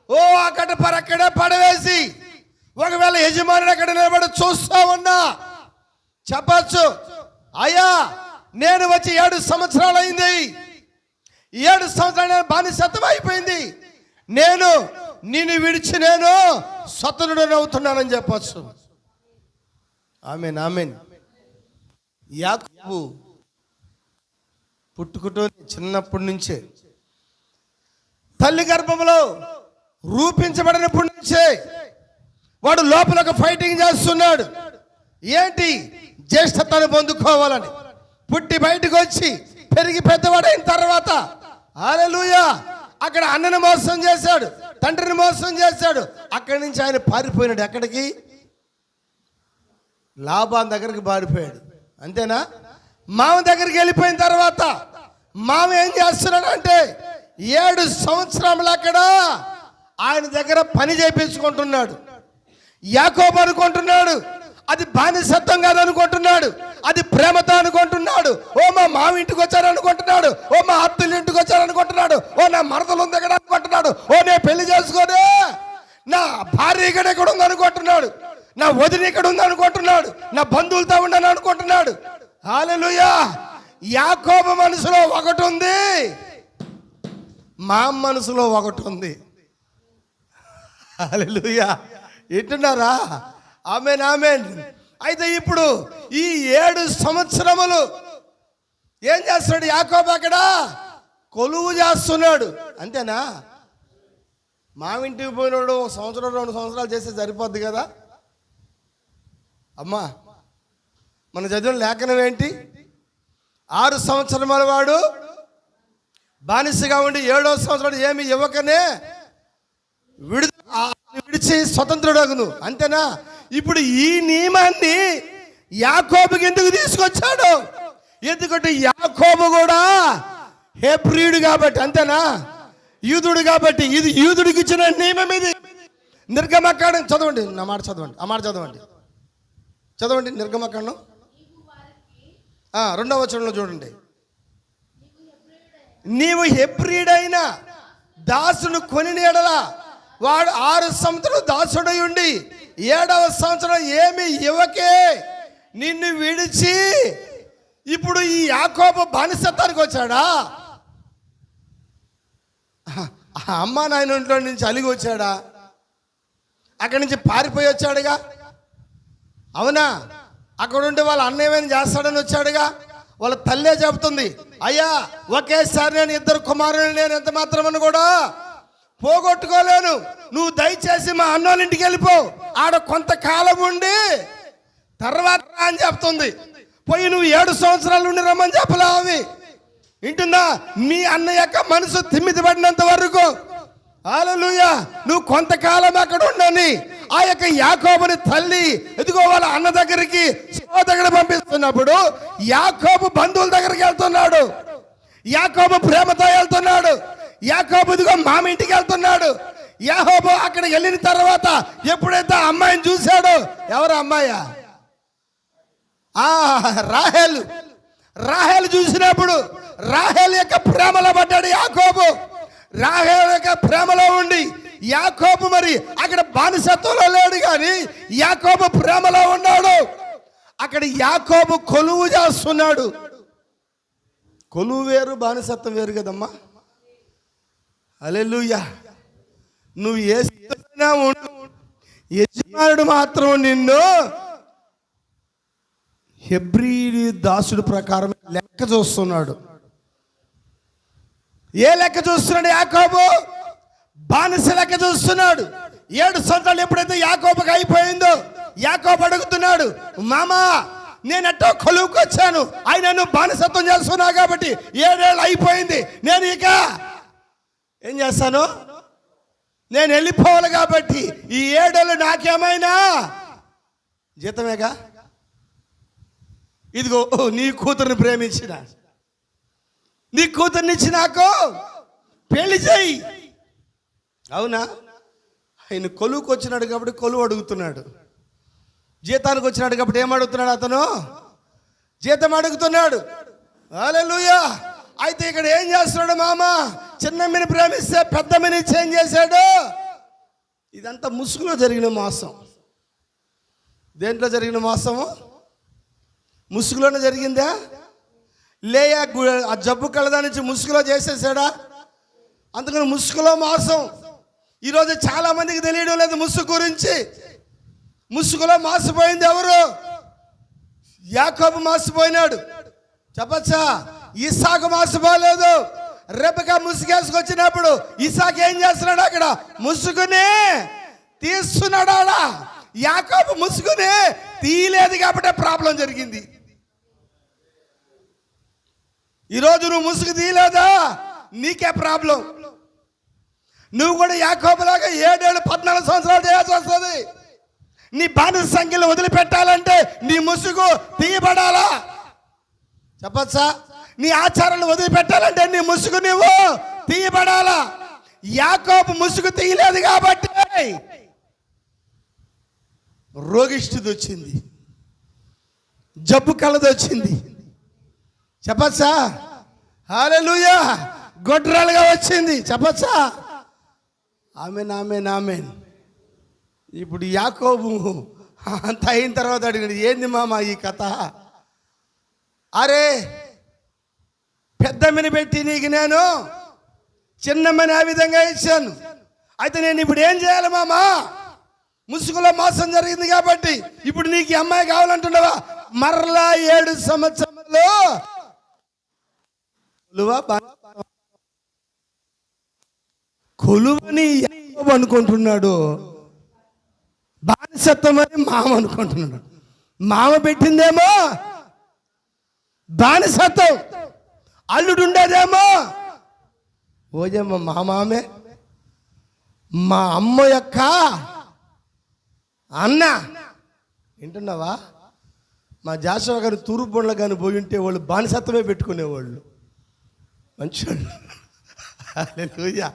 A: ఓ ఆ గడ్డపార అక్కడే పడవేసి ఒకవేళ యజమానుడు అక్కడ నిలబడి చూస్తా ఉన్నా చెప్పచ్చు, అయ్యా నేను వచ్చి 7 సంవత్సరాలు అయింది, 7 సంవత్సరాలు బానిసత్వం అయిపోయింది, నిన్ను విడిచి నేను స్వతంత్రుడు అవుతున్నానని చెప్పచ్చు. ఆమేన్, ఆమేన్. యాకోబు పుట్టుకుటూ చిన్నప్పటి నుంచే తల్లి గర్భంలో రూపించబడినప్పటి నుంచే వాడు లోపల ఒక ఫైటింగ్ చేస్తున్నాడు. ఏంటి? జ్యేష్ఠతను పొందుకోవాలని. పుట్టి బయటకు వచ్చి పెరిగి పెద్దవాడైన తర్వాత హల్లెలూయా అక్కడ అన్నని మోసం చేశాడు, తండ్రిని మోసం చేశాడు. అక్కడి నుంచి ఆయన పారిపోయినాడు. ఎక్కడికి? లాబాన్ దగ్గరికి పారిపోయాడు. అంతేనా? మామ దగ్గరికి వెళ్ళిపోయిన తర్వాత మామ ఏం చేస్తున్నాడు అంటే 7 సంవత్సరాలు అక్కడ ఆయన దగ్గర పని చేయించుకుంటున్నాడు. యాకోబు అనుకుంటున్నాడు అది బానిసత్వం కాదు అనుకుంటున్నాడు, అది ప్రేమతో అనుకుంటున్నాడు. ఓ మా మామ ఇంటికి వచ్చారు అనుకుంటున్నాడు, ఓ మా అత్తలు ఇంటికి వచ్చారు అనుకుంటున్నాడు, ఓ నా మరదలు ఉంది ఇక్కడ అనుకుంటున్నాడు, ఓ నేను పెళ్లి చేసుకోనే నా భార్య ఇక్కడ ఉంది అనుకుంటున్నాడు, నా వదిన ఇక్కడ ఉంది అనుకుంటున్నాడు, నా బంధువులతో ఉండను అనుకుంటున్నాడు. హల్లెలూయా. యాకోబు మనసులో ఒకటి ఉంది, మా మనసులో ఒకటి ఉంది. హల్లెలూయా. వింటున్నారా? ఆమేన్, ఆమేన్. అయితే ఇప్పుడు ఈ 7 సంవత్సరములు ఏం చేస్తున్నాడు యాకోబు? అక్కడ కొలువు చేస్తున్నాడు. అంతేనా? మావింటికి పోయినాడు 1 సంవత్సరం 2 సంవత్సరాలు చేస్తే సరిపోద్ది కదా. అమ్మా మన చదివిన లేఖనం ఏంటి? 6 సంవత్సరముల వాడు బానిసగా ఉండి 7వ సంవత్సరం ఏమి ఇవ్వకనే విడిచి స్వతంత్రుడగును. అంతేనా? ఇప్పుడు ఈ నియమాన్ని యాకోబుకి ఎందుకు తీసుకొచ్చాడు? ఎందుకంటే యాకోబు కూడా హెబ్రీయుడు కాబట్టి. అంతేనా? యూదుడు కాబట్టి. ఇది యూదుడికి ఇచ్చిన నియమం. ఇది నిర్గమకాండం చదవండి. నా మాట చదవండి, ఆ మాట చదవండి నిర్గమకాండం 2వ వచనంలో చూడండి. నీవు హెబ్రీయుడైన దాసును కొని ఎడల వాడు 6 సంవత్సరాలు దాసుడై ఉండి 7వ సంవత్సరం ఏమి ఇవ్వకే నిన్ను విడిచి ఇప్పుడు ఈ యాకోబు బానిసత్వానికి వచ్చాడా? అమ్మా నాయన ఇంట్లో నుంచి అలిగి వచ్చాడా? అక్కడి నుంచి పారిపోయి వచ్చాడుగా. అవునా? అక్కడ ఉండి వాళ్ళ అన్నయ్యని చేస్తాడని వచ్చాడుగా. వాళ్ళ తల్లే చెబుతుంది, అయ్యా ఒకేసారి నేను 2 కుమారులు నేను ఎంత మాత్రమని కూడా పోగొట్టుకోలేను, నువ్వు దయచేసి మా అన్నోళ్ళ ఇంటికి వెళ్ళిపో, ఆడ కొంతకాలం ఉండి తర్వాత అని చెప్తుంది. పోయి నువ్వు 7 సంవత్సరాలు ఉండి రమ్మని చెప్పలే అవి. వింటుందా? మీ అన్న యొక్క మనసు తిమ్మిది పడినంత వరకు హల్లెలూయా నువ్వు కొంతకాలం అక్కడ ఉండని ఆ యొక్క యాకోబుని తల్లి ఎదుగో వాళ్ళ అన్న దగ్గరికి సోదరుడు పంపిస్తున్నప్పుడు యాకోబు బంధువుల దగ్గరికి వెళ్తున్నాడు, యాకోబు ప్రేమతో వెళ్తున్నాడు, యాకోబు ఇదిగో మామ ఇంటికి వెళ్తున్నాడు. యాకోబు అక్కడ వెళ్ళిన తర్వాత ఎప్పుడైతే అమ్మాయిని చూశాడో, ఎవరు అమ్మాయా? రాహేలు చూసినప్పుడు రాహేలు యొక్క ప్రేమలో పడ్డాడు యాకోబు. రాహేలు యొక్క ప్రేమలో ఉండి యాకోబు మరి అక్కడ బానిసత్వంలో లేడు కానీ యాకోబు ప్రేమలో ఉన్నాడు. అక్కడ యాకోబు కొలువు చేస్తున్నాడు. కొలువు వేరు, బానిసత్వం వేరు కదమ్మా. హల్లెలూయా. నువ్వు ఏ స్థితిలో ఉండు, యజమానుడు మాత్రం నిన్ను హెబ్రీ దాసుడు ప్రకారం లెక్క చూస్తున్నాడు. ఏ లెక్క చూస్తున్నాడు యాకోబు? బానిస లెక్క చూస్తున్నాడు. 7 సంవత్సరాలు ఎప్పుడైతే యాకోబుకి అయిపోయిందో యాకోబు అడుగుతున్నాడు, మామా నేనెట్టో కొలువుకు వచ్చాను, ఆయన నువ్వు బానిసత్వం చేస్తున్నావు కాబట్టి 7 ఏళ్ళు అయిపోయింది, నేను ఇక ఏం చేస్తాను, నేను వెళ్ళిపోవాలి కాబట్టి ఈ 7 ఏళ్ళు నాకేమైనా జీతమేగా. ఇదిగో నీ కూతుర్ని ప్రేమించిన, నీ కూతుర్నిచ్చి నాకు పెళ్లి చేయి. అవునా? ఆయన కొలువుకు వచ్చినాడు కాబట్టి కొలువు అడుగుతున్నాడు, జీతానికి వచ్చినాడు కాబట్టి ఏం అడుగుతున్నాడు, అతను జీతం అడుగుతున్నాడు. హల్లెలూయా. అయితే ఇక్కడ ఏం చేస్తున్నాడు మామ, చిన్నమ్మని ప్రేమిస్తే పెద్దమ్మని చేంజ్ చేశాడు. ఇదంతా ముసుగులో జరిగిన మోసం. దేంట్లో జరిగిన మోసము? ముసుగులోనే జరిగిందా? లేయా ఆ జబ్బు కలదా నుంచి ముసుగులో చేసేసాడా? అందుకని ముసుగులో మోసం. ఈరోజు చాలా మందికి తెలియడం లేదు ముసుగు గురించి. ముసుగులో మోసపోయింది ఎవరు? యాకోబు మోసపోయినాడు. చెప్పచ్చా? ఇస్సాకు మోసపోలేదు. రెబెకా ముసుగేసుకొచ్చినప్పుడు ఇస్సాకు ఏం చేస్తున్నాడు? అక్కడ ముసుగుని తీస్తున్నాడా? యాకోబు ముసుగుని తీయలేదు కాబట్టి ప్రాబ్లం జరిగింది. ఈరోజు నువ్వు ముసుగు తీయలేదా, నీకే ప్రాబ్లం. నువ్వు కూడా యాకోబులాగా 7 ఏళ్ళు 14 సంవత్సరాలు చేయాల్సి వస్తుంది. నీ బానిస సంఖ్యలు వదిలిపెట్టాలంటే నీ ముసుగు తీయబడాలా? చెప్పచ్చా? నీ ఆచారాలు వదిలిపెట్టాలంటే నీ ముసుగు నువ్వు తీయబడాలా? యాకోబు ముసుగు తీయలేదు కాబట్టి రోగిష్టిది వచ్చింది, జబ్బు కలది వచ్చింది. చెప్పచ్చా? హల్లెలూయా. గొడ్రాలుగా వచ్చింది. చెప్పచ్చా? Amen amen amen. ఇప్పుడు యాకోబు అంత అయిన తర్వాత అడిగాడు, ఏంది మామ ఈ కథ? అరే పెద్దమ్మని పెట్టి నీకు నేను చిన్నమ్మని ఆ విధంగా ఇచ్చాను, అయితే నేను ఇప్పుడు ఏం చేయాలి మామా? ముసుగులో మోసం జరిగింది కాబట్టి ఇప్పుడు నీకు ఈ అమ్మాయి కావాలంటున్నావా? మరలా 7 సంవత్సరాల్లో కొలువని యాకోబు అనుకుంటున్నాడు, బానిసత్వం అని మామ అనుకుంటున్నాడు. మామ పెట్టిందేమో బానిసత్వం, అల్లుడు ఉండేదేమో ఓజమ్మ మా మామే, మా అమ్మ యొక్క అన్న. వింటున్నావా? మా జాషువా గారు తూర్పు బండ్ల కానీ పోయి ఉంటే వాళ్ళు బానిసత్వమే పెట్టుకునేవాళ్ళు, మంచివాళ్ళు. హల్లెలూయా.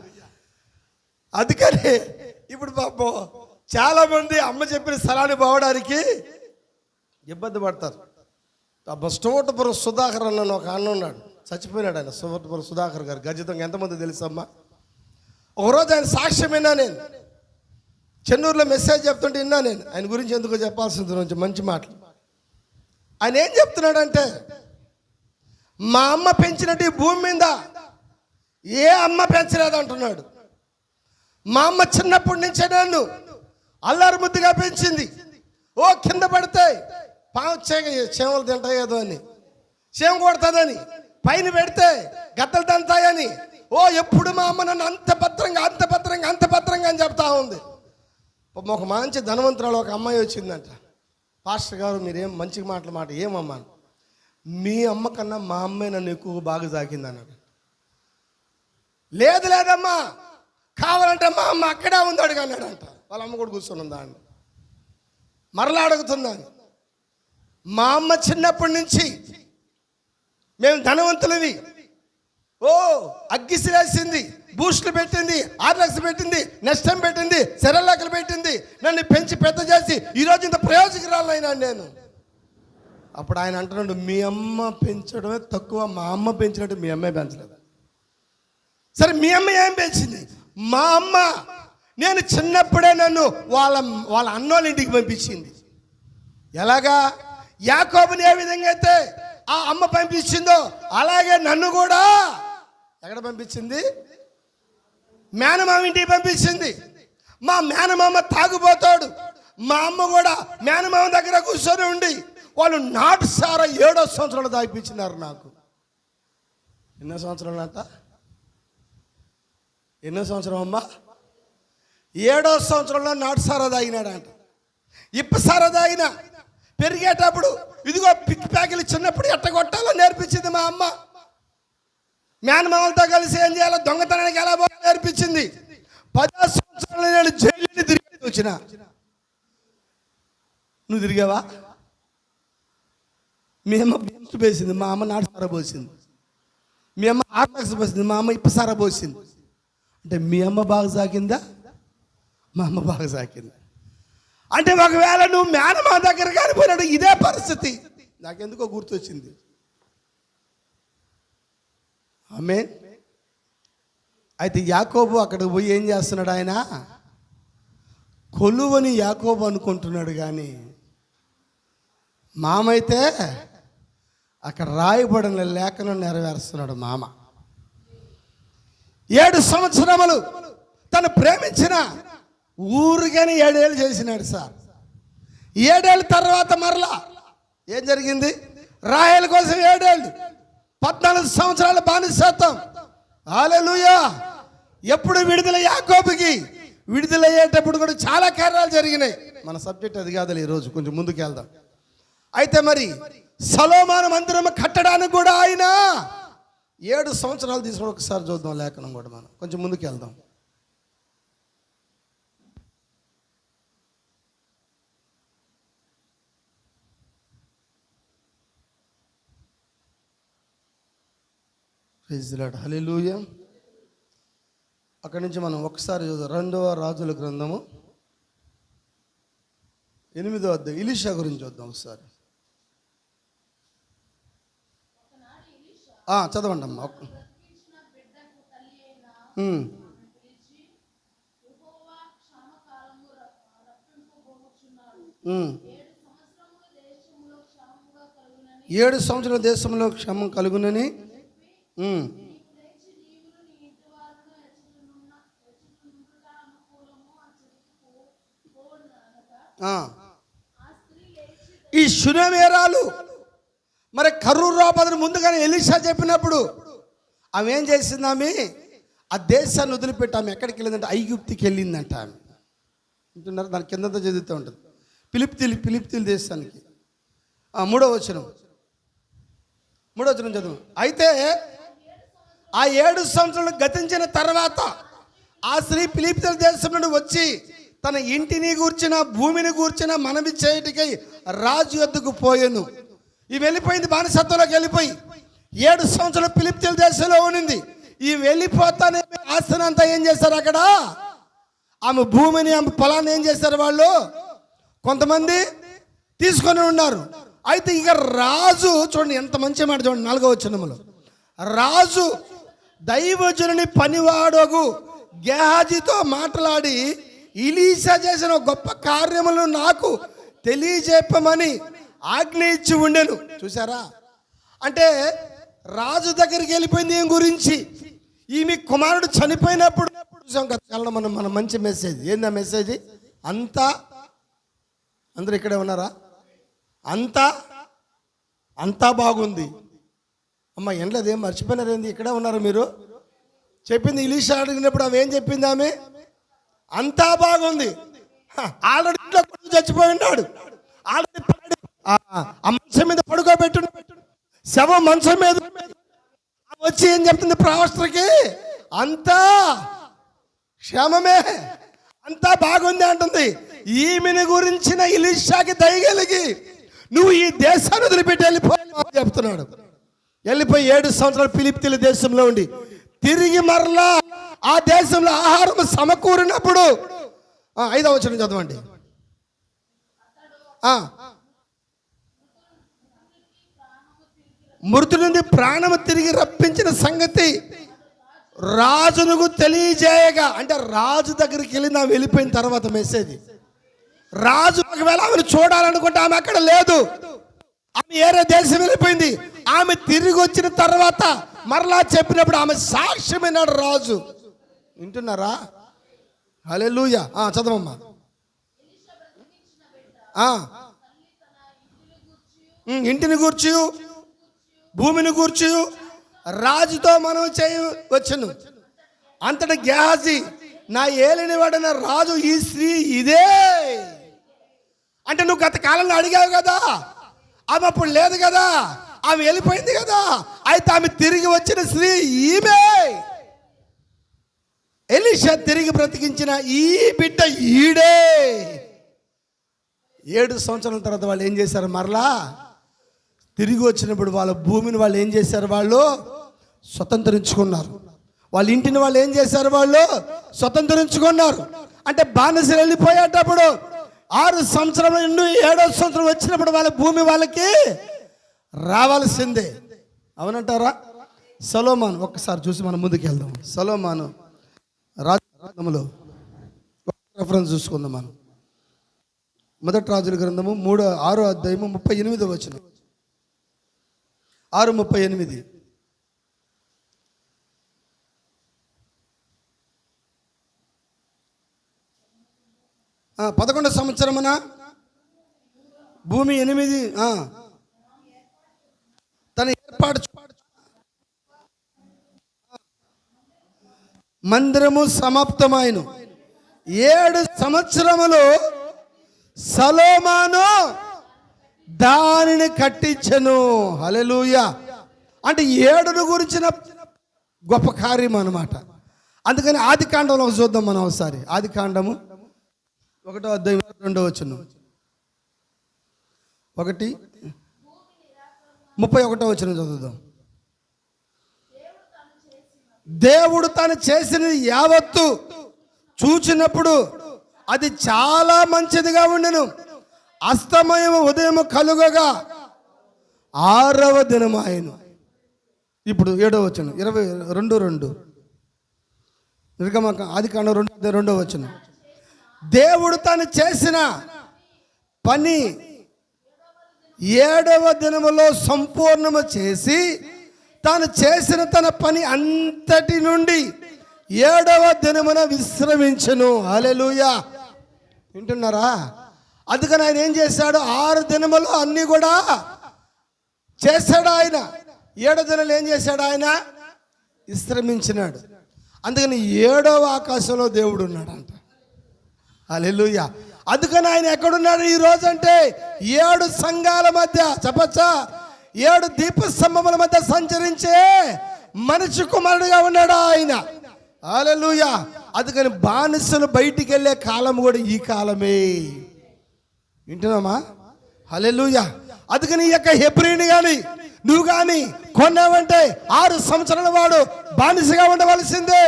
A: అందుకని ఇప్పుడు పాపం చాలా మంది అమ్మ చెప్పిన స్థలాన్ని పోవడానికి ఇబ్బంది పడతారు. స్టోటపురం సుధాకర్ అన్న ఒక అన్న ఉన్నాడు, చచ్చిపోయినాడు ఆయన. స్టోటపురం సుధాకర్ గారు గజితంగా ఎంతమంది తెలుసమ్మా? ఒకరోజు ఆయన సాక్ష్యం విన్నా నేను, చెన్నూరులో మెసేజ్ చెప్తుంటే విన్నా నేను. ఆయన గురించి ఎందుకో చెప్పాల్సింది మంచి మాటలు. ఆయన ఏం చెప్తున్నాడంటే, మా అమ్మ పెంచినట్టు ఈ భూమి మీద ఏ అమ్మ పెంచలేదు అంటున్నాడు. మా అమ్మ చిన్నప్పటి నుంచే నన్ను అల్లారు ముద్దుగా పెంచింది. ఓ కింద పడితే పాము చేమలు తింటాయేదో అని, చేమ కొడతాదని, పైన పెడితే గద్దలు తంతాయని, ఓ ఎప్పుడు మా అమ్మ నన్ను అంత భద్రంగా అంత భద్రంగా అంత భద్రంగా అని చెప్తా ఉంది. ఒక మంచి ధనవంతురాలు ఒక అమ్మాయి వచ్చిందంట. పాస్టర్ గారు మీరేం మంచి మాట ఏమమ్మా, మీ అమ్మ కన్నా మా అమ్మాయి నన్ను ఎక్కువ బాగా సాకింది అన్నాడు. లేదమ్మా, కావాలంటే మా అమ్మ అక్కడే ఉంది అడిగాడంట. వాళ్ళ అమ్మ కూడా కూర్చొని ఉందా అండి. మరలా అడుగుతున్నాను, మా అమ్మ చిన్నప్పటి నుంచి మేము ధనవంతులవి, ఓ అగ్గిసిరేసింది, బూస్టులు పెట్టింది, ఆర్లక్స్ పెట్టింది, నెస్టం పెట్టింది, సెరలాకలు పెట్టింది, నన్ను పెంచి పెద్ద చేసి ఈరోజు ఇంత ప్రయోజకురాలైనా నేను. అప్పుడు ఆయన అంటున్నాడు, మీ అమ్మ పెంచడమే తక్కువ, మా అమ్మ పెంచినట్టు మీ అమ్మాయి పెంచలేదు. సరే మీ అమ్మ ఏం పెంచింది? మా అమ్మ నేను చిన్నప్పుడే నన్ను వాళ్ళ అన్నోళ్ళ ఇంటికి పంపించింది. ఎలాగా? యాకోబుని ఏ విధంగా అయితే ఆ అమ్మ పంపించిందో అలాగే నన్ను కూడా ఎక్కడ పంపించింది? మేనమామ ఇంటికి పంపించింది. మా మేనమామ తాగుపోతాడు, మా అమ్మ కూడా మేనమామ దగ్గర కూర్చొని ఉండి వాళ్ళు నాటు సారా 7వ సంవత్సరాలు తాగిపించినారు నాకు. ఎన్నో సంవత్సరాలు అంట? ఎన్నో సంవత్సరం అమ్మా?
C: 7వ సంవత్సరంలో నాటుసారా తాగినాడంట. ఇప్పసారా తాగిన పెరిగేటప్పుడు ఇదిగో పిక్ ప్యాకులు చిన్నప్పుడు ఎట్టగొట్టాలో నేర్పించింది మా అమ్మ. మేనమామలతో కలిసి ఏం చేయాలో దొంగతనానికి ఎలా పోవాలో నేర్పించింది. 10 సంవత్సరాలు నేను జైలుని తిరిగి వచ్చిన. నువ్వు తిరిగావా? మీ అమ్మ బెంచ్ పోసింది, మా అమ్మ నాటుసారా పోసింది. మీ అమ్మ ఆర్మాక్స్ పోసింది, మా అమ్మ ఇప్పసారా పోసింది. అంటే మీ అమ్మ బాగా సాకిందా? మా అమ్మ బాగా సాకింది. అంటే ఒకవేళ నువ్వు మేనమా దగ్గర కానిపోయినాడు ఇదే పరిస్థితి. నాకెందుకో గుర్తొచ్చింది. ఆమేన్. అయితే యాకోబు అక్కడికి పోయి ఏం చేస్తున్నాడు? ఆయన కొలువని యాకోబు అనుకుంటున్నాడు, కానీ మామైతే అక్కడ రాయబడిన లేఖనం నెరవేరుస్తున్నాడు. మామ 7 సంవత్సరములు తను ప్రేమించిన ఊరికని 7 ఏళ్ళు చేసినాడు సార్. 7 ఏళ్ళ తర్వాత మరలా ఏం జరిగింది? రాయల కోసం 7 ఏళ్ళు, 14 సంవత్సరాల బానిసత్వం. హల్లెలూయా. ఎప్పుడు విడుదల? యాకోబుకి విడుదలయ్యేటప్పుడు కూడా చాలా కార్యాలు జరిగినాయి. మన సబ్జెక్ట్ అది కాదు, ఈరోజు కొంచెం ముందుకు వెళ్దాం. అయితే మరి సొలొమోను మందిరం కట్టడానికి కూడా ఆయన 7 సంవత్సరాలు తీసుకుని ఒకసారి చూద్దాం లేఖనం కూడా. మనం కొంచెం ముందుకు వెళ్దాం. Praise the lord. హల్లెలూయా. అక్కడి నుంచి మనం ఒకసారి చూద్దాం. 2వ రాజుల గ్రంథము 8వ అధ్యాయం ఎలీషా గురించి చూద్దాం ఒకసారి. చదవండి అమ్మా. ఏడు సంవత్సరాల దేశంలో క్షేమం కలుగునని ఈ శునమేరాలు మరి కర్రూరు రాబోదని ముందుగానే ఎలీషా చెప్పినప్పుడు ఆమె ఏం చేసింది? ఆమె ఆ దేశాన్ని వదిలిపెట్టి ఆమె ఎక్కడికి వెళ్ళిందంటే ఐగుప్తికి వెళ్ళిందంట. ఆమె అంటున్నారు, దాని కిందంతా చదువుతూ ఉంటుంది. ఫిలిప్తీలు దేశానికి. 3వ వచనం చదువు. అయితే ఆ 7 సంవత్సరాలు గతించిన తర్వాత ఆ స్త్రీ ఫిలిప్తీల దేశం నుండి వచ్చి తన ఇంటిని గూర్చిన భూమిని గూర్చిన మనవి చేయటికై రాజు యొద్దకు పోయాను. ఈ వెళ్ళిపోయింది, బానిసత్వంలోకి వెళ్ళిపోయి 7 సంవత్సరాలు ఫిలిప్తీల దేశంలో ఉన్నింది. ఈ వెళ్ళిపోతానే ఆస్తిని అంతా ఏం చేశారు? అక్కడ ఆమె భూమిని, ఆమె పొలాన్ని ఏం చేశారు? వాళ్ళు కొంతమంది తీసుకొని ఉన్నారు. అయితే ఇక రాజు చూడండి ఎంత మంచి మాట చూడండి. 4వ వచనములో రాజు దైవజనుని పనివాడగు గేహాజీతో మాట్లాడి ఎలీషా చేసిన గొప్ప కార్యములను నాకు తెలియజెప్పమని ఆజ్ఞ ఇచ్చి ఉండెను. చూసారా? అంటే రాజు దగ్గరికి వెళ్ళిపోయింది ఏం గురించి? ఈమె కుమారుడు చనిపోయినప్పుడు చూసాం కదా మన మంచి మెసేజ్. ఏంది ఆ మెసేజ్? అందరూ ఇక్కడే ఉన్నారా? అంతా బాగుంది. అమ్మ ఎండ్లేదు, ఏం మర్చిపోయినారేంది? ఇక్కడే ఉన్నారు మీరు. చెప్పింది ఎలీషా అడిగినప్పుడు ఆమె ఏం చెప్పింది? ఆమె అంతా బాగుంది. ఆల్రెడీ ఇంట్లో చచ్చిపోయి ఉన్నాడు. ఆల్రెడీ ఆ మంచం మీద పడుకోబెట్టు, శవం మంచం మీద వచ్చి ఏం చెప్తుంది ప్రావస్త్రకి? అంతా క్షేమమే, అంతా బాగుంది అంటుంది. ఈమెని గురించిన ఎలీషాకి దయగలిగి నువ్వు ఈ దేశాన్ని వదిలిపెట్టి వెళ్ళిపోయి చెప్తున్నాడు. వెళ్ళిపోయి 7 సంవత్సరాలు ఫిలిప్తీల దేశంలో ఉండి తిరిగి మరలా ఆ దేశంలో ఆహారం సమకూరినప్పుడు 5వ వచనం చదవండి. మృతి నుండి ప్రాణము తిరిగి రప్పించిన సంగతి రాజునకు తెలియజేయగా, అంటే రాజు దగ్గరికి వెళ్ళి నా వెళ్ళిపోయిన తర్వాత మెసేజ్. రాజు ఒకవేళ ఆమెను చూడాలనుకుంటే ఆమె అక్కడ లేదు, ఆమె ఏరే దేశం వెళ్ళిపోయింది. ఆమె తిరిగి వచ్చిన తర్వాత మరలా చెప్పినప్పుడు ఆమె సాక్ష్యమైనాడు రాజు. వింటున్నారా? హల్లెలూయా. చదవమ్మా. ఇంటిని గూర్చి భూమిని గూర్చి రాజుతో మనం చేయవచ్చును. అంతటా గేహాజీ నా ఏలినవాడైన రాజు ఈ స్త్రీ ఇదే. అంటే నువ్వు గత కాలంలో అడిగావు కదా, ఆమె అప్పుడు లేదు కదా, ఆమె వెళ్ళిపోయింది కదా, అయితే ఆమె తిరిగి వచ్చిన స్త్రీ ఈమె. ఎలీషా తిరిగి బ్రతికించిన ఈ బిడ్డ ఈడే. 7 సంవత్సరాల తర్వాత వాళ్ళు ఏం చేశారు? మరలా తిరిగి వచ్చినప్పుడు వాళ్ళ భూమిని వాళ్ళు ఏం చేశారు? వాళ్ళు స్వతంత్రించుకున్నారు. వాళ్ళ ఇంటిని వాళ్ళు ఏం చేశారు? వాళ్ళు స్వతంత్రించుకున్నారు. అంటే బానిసలు వెళ్ళిపోయేటప్పుడు 6 సంవత్సరాల నుండి 7వ సంవత్సరం వచ్చినప్పుడు వాళ్ళ భూమి వాళ్ళకి రావాల్సిందే. అవునంటారా? సొలొమోను ఒక్కసారి చూసి మనం ముందుకు వెళ్దాం. సొలొమోను రాజగ్రంథములో రెఫరెన్స్ చూసుకుందాం మనం. మొదటి రాజుల గ్రంథము 6వ అధ్యాయము 38వ వచనం. 6:38. ఆ 11వ సంవత్సరమున భూమి 8 తన ఏర్పాటు మందిరము సమాప్తమైన 7 సంవత్సరములు సొలొమోను దానిని కట్టించెను. హల్లెలూయా. అంటే 7ను గురించిన గొప్ప కార్యం అన్నమాట. అందుకని ఆది కాండంలో చూద్దాం మనం ఒకసారి. ఆది కాండము 1వ అధ్యాయం 2వ వచనం. 1:31 వచనం చదువుదాం. దేవుడు తను చేసినది యావత్తు చూచినప్పుడు అది చాలా మంచిదిగా ఉండెను. అస్తమయం ఉదయం కలుగగా 6వ దినము ఆయను. ఇప్పుడు 7వ వచనం 22:2. ఆది కాండం 2వ వచనం. దేవుడు తను చేసిన పని 7వ దినములో సంపూర్ణము చేసి తాను చేసిన తన పని అంతటి నుండి 7వ దినమున విశ్రమించెను. హల్లెలూయా. వింటున్నారా? అందుకని ఆయన ఏం చేశాడు? 6 దినములు అన్నీ కూడా చేశాడు ఆయన. 7వ దినాలు ఏం చేశాడు? ఆయన విశ్రమించినాడు. అందుకని 7వ ఆకాశంలో దేవుడు ఉన్నాడంట. హల్లెలూయా. అందుకని ఆయన ఎక్కడున్నాడు ఈ రోజు అంటే 7 సంఘాల మధ్య, చెప్పచ్చా, 7 దీపస్తంభముల మధ్య సంచరించే మనిషి కుమారుడుగా ఉన్నాడు ఆయన. హల్లెలూయా. అందుకని బానిసలు బయటికి వెళ్ళే కాలం కూడా ఈ కాలమే. వింటున్నామా? హల్లెలూయా. అందుకని ఈ యొక్క హెబ్రీని కానీ నువ్వు కానీ కొన్నావంటే 6 సంవత్సరాల వాడు బానిసగా ఉండవలసిందే.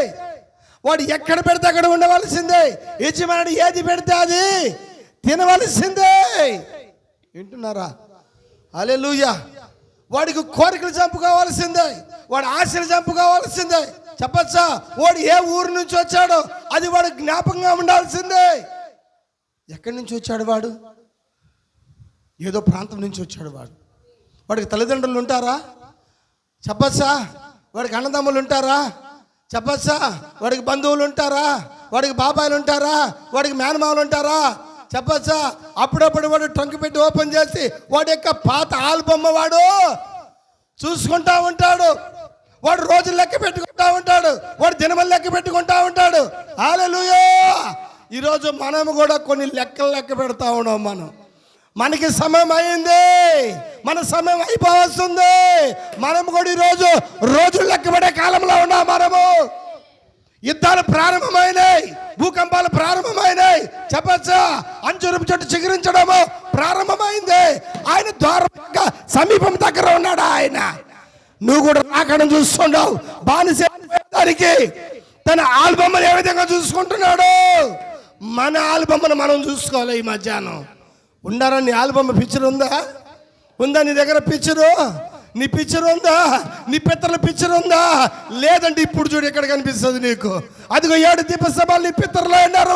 C: వాడు ఎక్కడ పెడితే అక్కడ ఉండవలసిందే. యజమానుడు ఏది పెడితే అది తినవలసిందే. వింటున్నారా? హల్లెలూయా. వాడికి కోరికలు చంపుకోవాల్సిందే, వాడు ఆశలు చంపుకోవాల్సిందే. చెప్పచ్చా? వాడు ఏ ఊరు నుంచి వచ్చాడో అది వాడు జ్ఞాపకంగా ఉండాల్సిందే. ఎక్కడి నుంచి వచ్చాడు వాడు? ఏదో ప్రాంతం నుంచి వచ్చాడు వాడు. వాడికి తల్లిదండ్రులు ఉంటారా? చెప్పచ్చా? వాడికి అన్నదమ్ములు ఉంటారా? చెప్పచ్చా? వాడికి బంధువులు ఉంటారా? వాడికి బాబాయిలు ఉంటారా? వాడికి మేనమామలు ఉంటారా? చెప్పచ్చా? అప్పుడప్పుడు వాడు ట్రంక్ పెట్టి ఓపెన్ చేసి వాడి యొక్క పాత ఆల్బమ్ వాడు చూసుకుంటా ఉంటాడు. వాడు రోజులు లెక్క పెట్టుకుంటా ఉంటాడు. వాడు దినములు లెక్క పెట్టుకుంటా ఉంటాడు. హల్లెలూయా. ఈరోజు మనము కూడా కొన్ని లెక్కలు లెక్క పెడతా ఉన్నాం. మనకి సమయం అయింది, మన సమయం అయిపోవస్తుంది. మనము కూడా ఈరోజు రోజులు లెక్క పెట్టే కాలంలో ఉన్నాం. మనము యుద్ధాలు ప్రారంభమైనాయి, భూకంపాలు ప్రారంభమైనాయి. చెప్పచ్చా? అంచురుపు చెట్టు చిగురించడము ప్రారంభమైంది. ఆయన ద్వారం సమీపం దగ్గర ఉన్నాడు ఆయన. నువ్వు కూడా రాకడం చూస్తున్నావు. బానిసకి తన ఆల్బమ్ ఏ విధంగా చూసుకుంటున్నాడు? మన ఆల్బమ్ను మనం చూసుకోవాలి. ఈ మధ్యాహ్నం ఉండారా? నీ ఆల్బమ్ పిక్చర్ ఉందా? నీ దగ్గర పిక్చరు? నీ పిక్చర్ ఉందా? నీ పిత్తర్ల పిక్చర్ ఉందా? లేదంటే ఇప్పుడు చూడు ఎక్కడ కనిపిస్తుంది నీకు. అదిగో 7 దీపస్తంభాలు నీ పిత్తర్లో ఉన్నారు.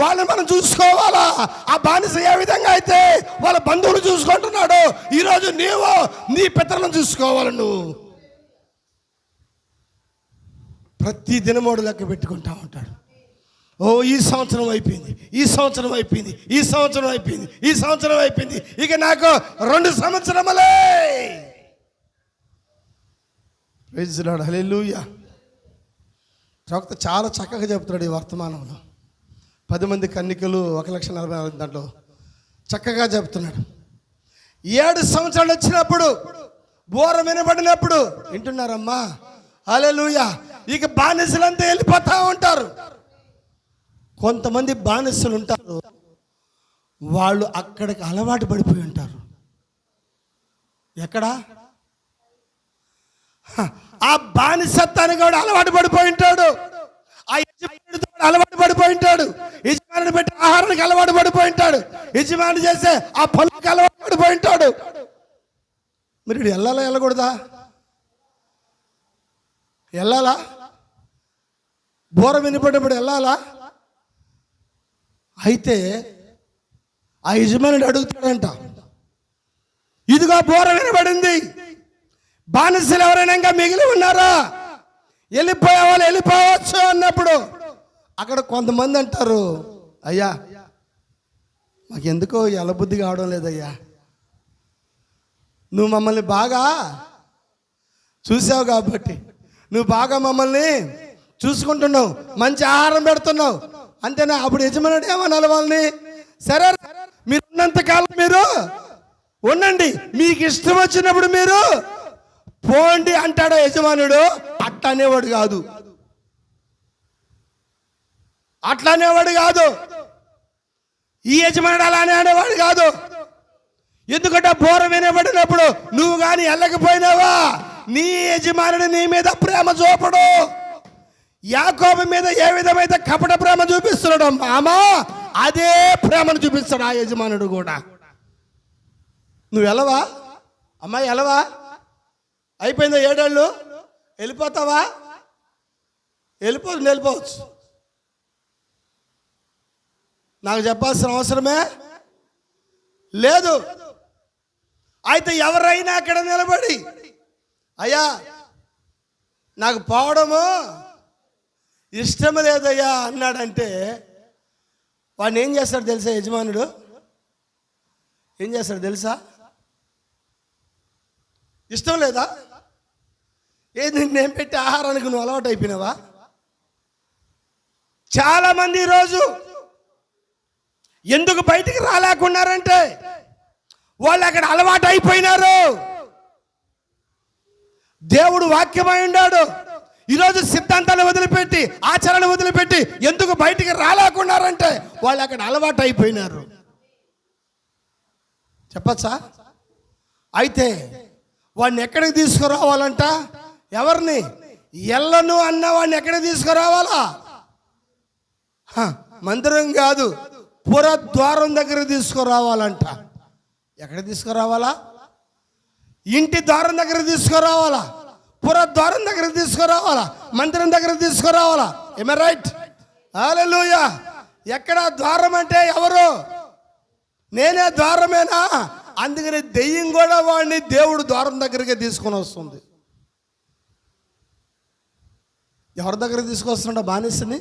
C: వాళ్ళని మనం చూసుకోవాలా? ఆ బానిస ఏ విధంగా అయితే వాళ్ళ బంధువులు చూసుకుంటున్నాడు, ఈరోజు నీవు నీ పిత్తర్లను చూసుకోవాలి. నువ్వు ప్రతి దినమోడు లెక్క పెట్టుకుంటా ఉంటాడు. ఓ ఈ సంవత్సరం అయిపోయింది, ఈ సంవత్సరం అయిపోయింది, ఈ సంవత్సరం అయిపోయింది, ఈ సంవత్సరం అయిపోయింది, ఇక నాకు 2 సంవత్సరములే. Praise the lord. హల్లెలూయా. ప్రవక్త చాలా చక్కగా చెప్తున్నాడు ఈ వర్తమానంలో. 10 మంది కన్నికలు 1,40,000 దాంట్లో చక్కగా చెప్తున్నాడు. 7 సంవత్సరాలు వచ్చినప్పుడు బోర వినబడినప్పుడు వింటున్నారమ్మా, హల్లెలూయా, ఇక బానిసలంతా వెళ్ళిపోతా ఉంటారు. కొంతమంది బానిసలు ఉంటారు, వాళ్ళు అక్కడికి అలవాటు పడిపోయి ఉంటారు. ఎక్కడ? ఆ బానిసత్వానికి కూడా అలవాటు పడిపోయి ఉంటాడు. ఆ యజమానుడితో అలవాటు పడిపోయి ఉంటాడు. యజమానుడు పెట్టే ఆహారానికి అలవాటు పడిపోయి ఉంటాడు. యజమానుడు చేసే ఆ పనులకు అలవాటు పడిపోయి ఉంటాడు. మరి వీడు వెళ్ళాలా వెళ్ళకూడదా? వెళ్ళాలా? బోర వినపడినప్పుడు వెళ్ళాలా? అయితే ఆ యజమానుడు అడుగుతాడంట, ఇదిగో బోర వినబడింది, బానిసలు ఎవరైనా ఇంకా మిగిలి ఉన్నారా? వెళ్ళిపోయే వాళ్ళు వెళ్ళిపోవచ్చు అన్నప్పుడు అక్కడ కొంతమంది అంటారు, అయ్యా మాకెందుకో ఎలబుద్ధి కావడం లేదయ్యా, నువ్వు మమ్మల్ని బాగా చూసావు కాబట్టి, నువ్వు బాగా మమ్మల్ని చూసుకుంటున్నావు, మంచి ఆహారం పెడుతున్నావు అంతేనా? అప్పుడు యజమానుడు ఏమనాలి వాళ్ళని, సరే మీరు ఉన్నంతకాలం మీరు ఉండండి, మీకు ఇష్టం వచ్చినప్పుడు మీరు పోండి అంటాడు యజమానుడు. అట్లా అనేవాడు కాదు, అట్లా అనేవాడు కాదు. ఈ యజమానుడు అలానే అనేవాడు కాదు. ఎందుకంటే బోర వినబడినప్పుడు నువ్వు కానీ వెళ్ళకపోయినావా, నీ యజమానుడు నీ మీద ప్రేమ చూపడు. యాకోబు మీద ఏ విధమైతే కపట ప్రేమ చూపిస్తున్నాడు మామా, అదే ప్రేమను చూపిస్తాడు ఆ యజమానుడు కూడా. నువ్వు వెళ్ళవా అమ్మాయి, వెళ్ళవా? అయిపోయిందా 7 ఏళ్ళు? వెళ్ళిపోతావా? వెళ్ళిపోవచ్చు. నాకు చెప్పాల్సిన అవసరమే లేదు. అయితే ఎవరైనా అక్కడ నిలబడి అయ్యా నాకు పోవడము ఇష్టం లేదయ్యా అన్నాడంటే వాడిని ఏం చేస్తాడు తెలుసా? యజమానుడు ఏం చేస్తాడు తెలుసా? ఇష్టం లేదా? ఏది నేను పెట్టే ఆహారానికి నువ్వు అలవాటు అయిపోయినావా? చాలా మంది ఈరోజు ఎందుకు బయటికి రాలేకున్నారంటే వాళ్ళు అక్కడ అలవాటు అయిపోయినారు. దేవుడు వాక్యమై ఉన్నాడు. ఈరోజు సిద్ధాంతాలు వదిలిపెట్టి ఆచరణ వదిలిపెట్టి ఎందుకు బయటికి రాలేకున్నారంటే వాళ్ళు అక్కడ అలవాటు అయిపోయినారు. చెప్పచ్చా? అయితే వాడిని ఎక్కడికి తీసుకురావాలంట? ఎవరిని? ఎల్లను అన్న వాడిని ఎక్కడికి తీసుకురావాలా? మందిరం కాదు, పురద్వారం దగ్గర తీసుకురావాలంట. ఎక్కడ తీసుకురావాలా? ఇంటి ద్వారం దగ్గర తీసుకురావాలా, పురద్వారం దగ్గర తీసుకురావాలా, మందిరం దగ్గర తీసుకురావాలా. ఏమే రైట్? హల్లెలూయా. ఎక్కడ ద్వారం అంటే ఎవరు? నేనే ద్వారమేనా? అందుకని దెయ్యం కూడా వాడిని దేవుడు ద్వారం దగ్గరికి తీసుకొని వస్తుంది. ఎవరి దగ్గర తీసుకొస్తున్నాడు బానిసని?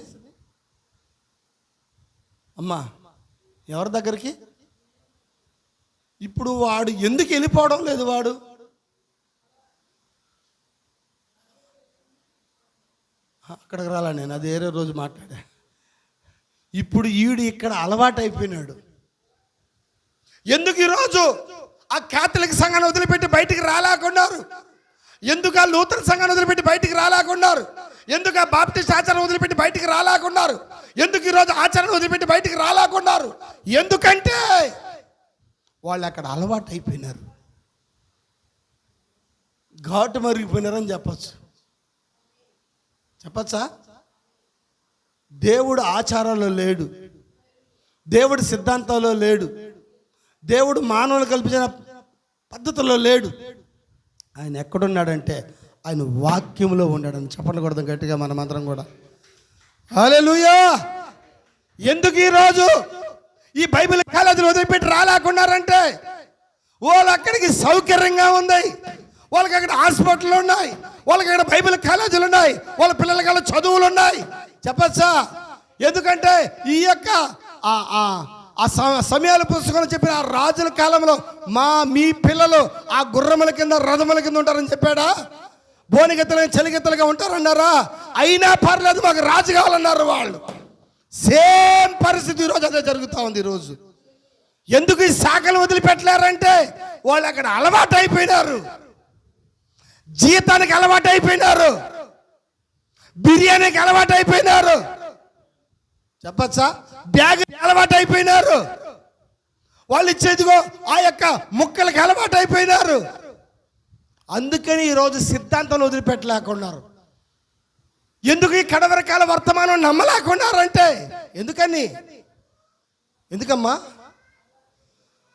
C: అమ్మా, ఎవరి దగ్గరికి? ఇప్పుడు వాడు ఎందుకు వెళ్ళిపోవడం లేదు? వాడు అక్కడికి రాలా, నేను అది వేరే రోజు మాట్లాడా. ఇప్పుడు ఈడు ఇక్కడ అలవాటు అయిపోయినాడు. ఎందుకు ఈరోజు ఆ క్యాథలిక్ సంఘాన్ని వదిలిపెట్టి బయటికి రాలేకున్నారు? ఎందుకు ఆ లూథరన్ సంఘాన్ని వదిలిపెట్టి బయటికి రాలేకున్నారు? ఎందుకు ఆ బాప్టిస్ట్ ఆచరణ వదిలిపెట్టి బయటికి రాలేకున్నారు? ఎందుకు ఈరోజు ఆచరణ వదిలిపెట్టి బయటికి రాలేకున్నారు? ఎందుకంటే వాళ్ళు అక్కడ అలవాటు అయిపోయినారు, ఘాటు మరిగిపోయినారని చెప్పచ్చు. చెప్పచ్చా? దేవుడు ఆచారాల్లో లేడు, దేవుడు సిద్ధాంతాల్లో లేడు, దేవుడు మానవులు కల్పించిన పద్ధతుల్లో లేడు. ఆయన ఎక్కడున్నాడంటే ఆయన వాక్యంలో ఉన్నాడని చెప్పండి కూడా గట్టిగా మనమందరం కూడా. హల్లెలూయా. ఎందుకు ఈరోజు ఈ బైబిల్ కాలేజీలు వదిలిపెట్టి రాలేకున్నారంటే వాళ్ళు అక్కడికి సౌకర్యంగా ఉంది, వాళ్ళకి అక్కడ హాస్పిటల్ ఉన్నాయి, వాళ్ళకి అక్కడ బైబిల్ కాలేజీలు ఉన్నాయి, వాళ్ళ పిల్లలకి అలా చదువులు ఉన్నాయి. చెప్పచ్చా? ఎందుకంటే ఈ యొక్క ఆ సమయాల పుస్తకంలో చెప్పిన ఆ రాజుల కాలంలో మీ పిల్లలు ఆ గుర్రముల కింద రథముల కింద ఉంటారని చెప్పాడా? బోనిగెత్తలుగా చలిగెత్తలుగా ఉంటారన్నారా, అయినా పర్లేదు మాకు రాజు కావాలన్నారు వాళ్ళు. సేమ్ పరిస్థితి ఈరోజు అదే జరుగుతూ ఉంది. ఈరోజు ఎందుకు ఈ శాఖలు వదిలిపెట్టలేరంటే వాళ్ళు అక్కడ అలవాటు అయిపోయినారు, జీతానికి అలవాటు అయిపోయినారు, బిర్యానీకి అలవాటు అయిపోయినారు, చెప్పచ్చా బ్యాగ్ అలవాటు అయిపోయినారు, వాళ్ళు ఇచ్చేదిగో ఆ యొక్క ముక్కలకి అలవాటు అయిపోయినారు. అందుకని ఈరోజు సిద్ధాంతం వదిలిపెట్టలేకున్నారు. ఎందుకు ఈ కడవరకాల వర్తమానం నమ్మలేకున్నారంటే ఎందుకమ్మా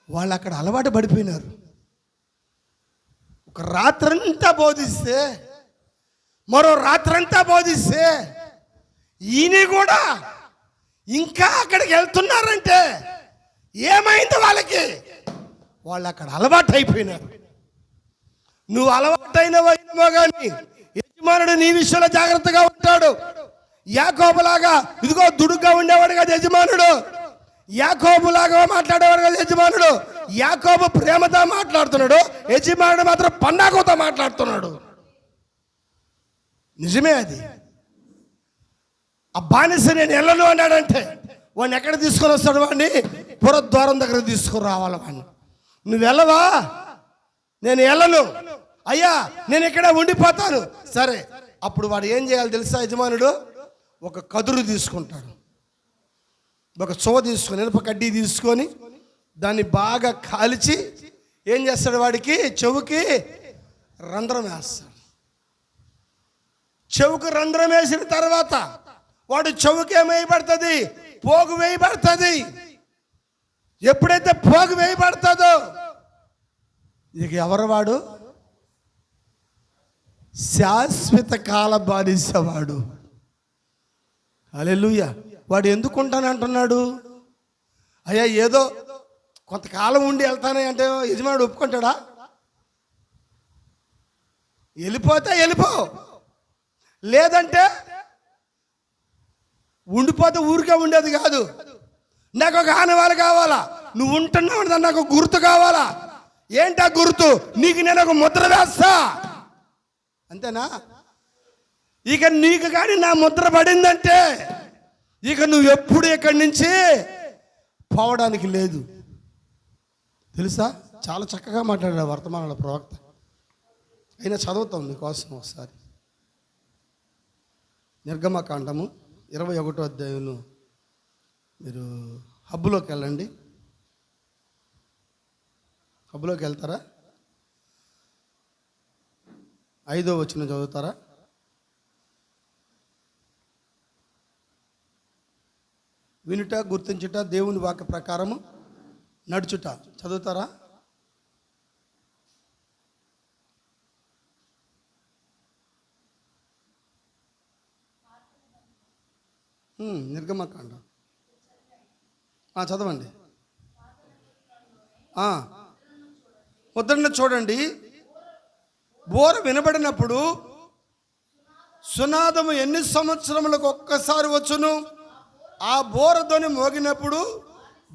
C: వాళ్ళు అక్కడ అలవాటు పడిపోయినారు. ఒక రాత్రంతా బోధిస్తే మరో రాత్రంతా బోధిస్తే ఈయన కూడా ఇంకా అక్కడికి వెళ్తున్నారంటే ఏమైంది వాళ్ళకి? వాళ్ళు అక్కడ అలవాటు అయిపోయినారు. నువ్వు అలవాటైనవో కానీ యజమానుడు నీ విషయంలో జాగ్రత్తగా ఉంటాడు. యాకోబులాగా ఇదిగో దుడుగ్గా ఉండేవాడు కదా యజమానుడు, యాకోబులాగా మాట్లాడేవాడు కదా యజమానుడు. యాకోబు ప్రేమతో మాట్లాడుతున్నాడు, యజమానుడు మాత్రం పన్నాకోతో మాట్లాడుతున్నాడు. నిజమే అది. ఆ బానిస నేను వెళ్ళను అన్నాడంటే వాడిని ఎక్కడ తీసుకొని వస్తాడు? వాడిని పురద్వారం దగ్గర తీసుకుని రావాలి. వాడిని నువ్వు వెళ్ళవా? నేను వెళ్ళను అయ్యా, నేను ఇక్కడ ఉండిపోతాను. సరే, అప్పుడు వాడు ఏం చేయాలి తెలుసా? యజమానుడు ఒక కదురు తీసుకుంటాడు, ఒక చొవ తీసుకొని ఇనుప కడ్డీ తీసుకొని దాన్ని బాగా కాల్చి ఏం చేస్తాడు? వాడికి చెవుకి రంధ్రం వేస్తాడు. చెవుకు రంధ్రం వేసిన తర్వాత వాడు చెవుకి ఏం వేయబడుతుంది? పోగు వేయబడుతుంది. ఎప్పుడైతే పోగు వేయబడుతుందో ఇక ఎవరు వాడు? శాశ్వత కాల బానిసవాడు. హల్లెలూయా. వాడు ఎందుకు ఉంటానంటున్నాడు? అయ్యా ఏదో కొంతకాలం ఉండి వెళ్తానే అంటే యజమానుడు ఒప్పుకుంటాడా? వెళ్ళిపోతే వెళ్ళిపో, లేదంటే ఉండిపోతే ఊరికే ఉండేది కాదు. నాకు ఒక ఆనవాళ్ళు కావాలా, నువ్వు ఉంటున్నావు నాకు గుర్తు కావాలా. ఏంటా గుర్తు? నీకు నేను ఒక ముద్ర వేస్తా, అంతేనా? ఇక నీకు కానీ నా ముద్ర పడిందంటే ఇక నువ్వు ఎప్పుడు ఇక్కడి నుంచి పోవడానికి లేదు. తెలుసా? చాలా చక్కగా మాట్లాడాడు వర్తమానంలో ప్రవక్త. అయినా చదువుతాం నీకోసం ఒకసారి. నిర్గమకాండము 21వ అధ్యాయంలో మీరు హబ్బులోకి వెళ్ళండి. హబ్బులోకి వెళ్తారా? 5వ వచనం చదువుతారా? వినుట, గుర్తించుట, దేవుని వాక్య ప్రకారము నడుచుట చదువుతారా? నిర్గమకాండం చదవండి. ముద్రను చూడండి. బోర వినబడినప్పుడు సునాదము ఎన్ని సంవత్సరములకు ఒక్కసారి వచ్చును? ఆ బోరధ్వని మోగినప్పుడు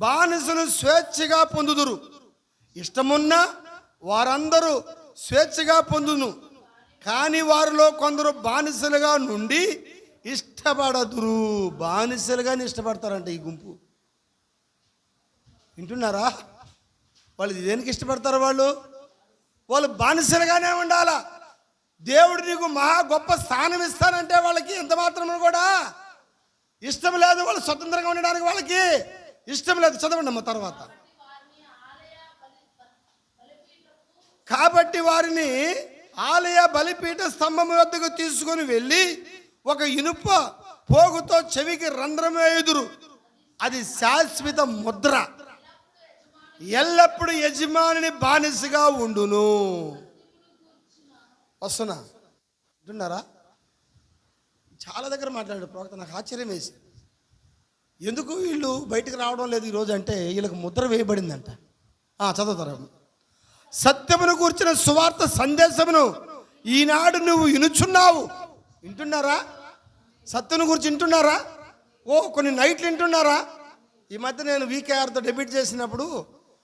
C: బానిసలు స్వేచ్ఛగా పొందుదురు. ఇష్టమున్న వారందరూ స్వేచ్ఛగా పొందును, కానీ వారిలో కొందరు బానిసలుగా నుండి ఇష్టపడదురు. బానిసలుగానే ఇష్టపడతారంట ఈ గుంపు. వింటున్నారా? వాళ్ళు దేనికి ఇష్టపడతారు? వాళ్ళు బానిసలుగానే ఉండాలా. దేవుడు నీకు మహా గొప్ప స్థానం ఇస్తానంటే వాళ్ళకి ఎంత మాత్రం కూడా ఇష్టం లేదు. వాళ్ళు స్వతంత్రంగా ఉండడానికి వాళ్ళకి ఇష్టం లేదు. చదవండి అమ్మ తర్వాత. కాబట్టి వారిని ఆలయ బలిపీఠ స్తంభం వద్దకు తీసుకొని వెళ్ళి ఒక ఇనుప పోగుతో చెవికి రంధ్రం వేయుదురు. అది శాశ్వత ముద్ర, ఎల్లప్పుడు యజమానిని బానిసగా ఉండును. వస్తున్నా వింటున్నారా? చాలా దగ్గర మాట్లాడాడు ప్రవక్త. నాకు ఆశ్చర్యం వేసి, ఎందుకు వీళ్ళు బయటకు రావడం లేదు ఈరోజు అంటే వీళ్ళకి ముద్ర వేయబడిందంట. చదువుతారా? సత్యమును కూర్చిన సువార్త సందేశమును ఈనాడు నువ్వు వినుచున్నావు. వింటున్నారా? సత్యను గురించి వింటున్నారా? కొన్ని నైట్లు వింటున్నారా? ఈ మధ్య నేను వీకేఆర్తో డెబ్యూట్ చేసినప్పుడు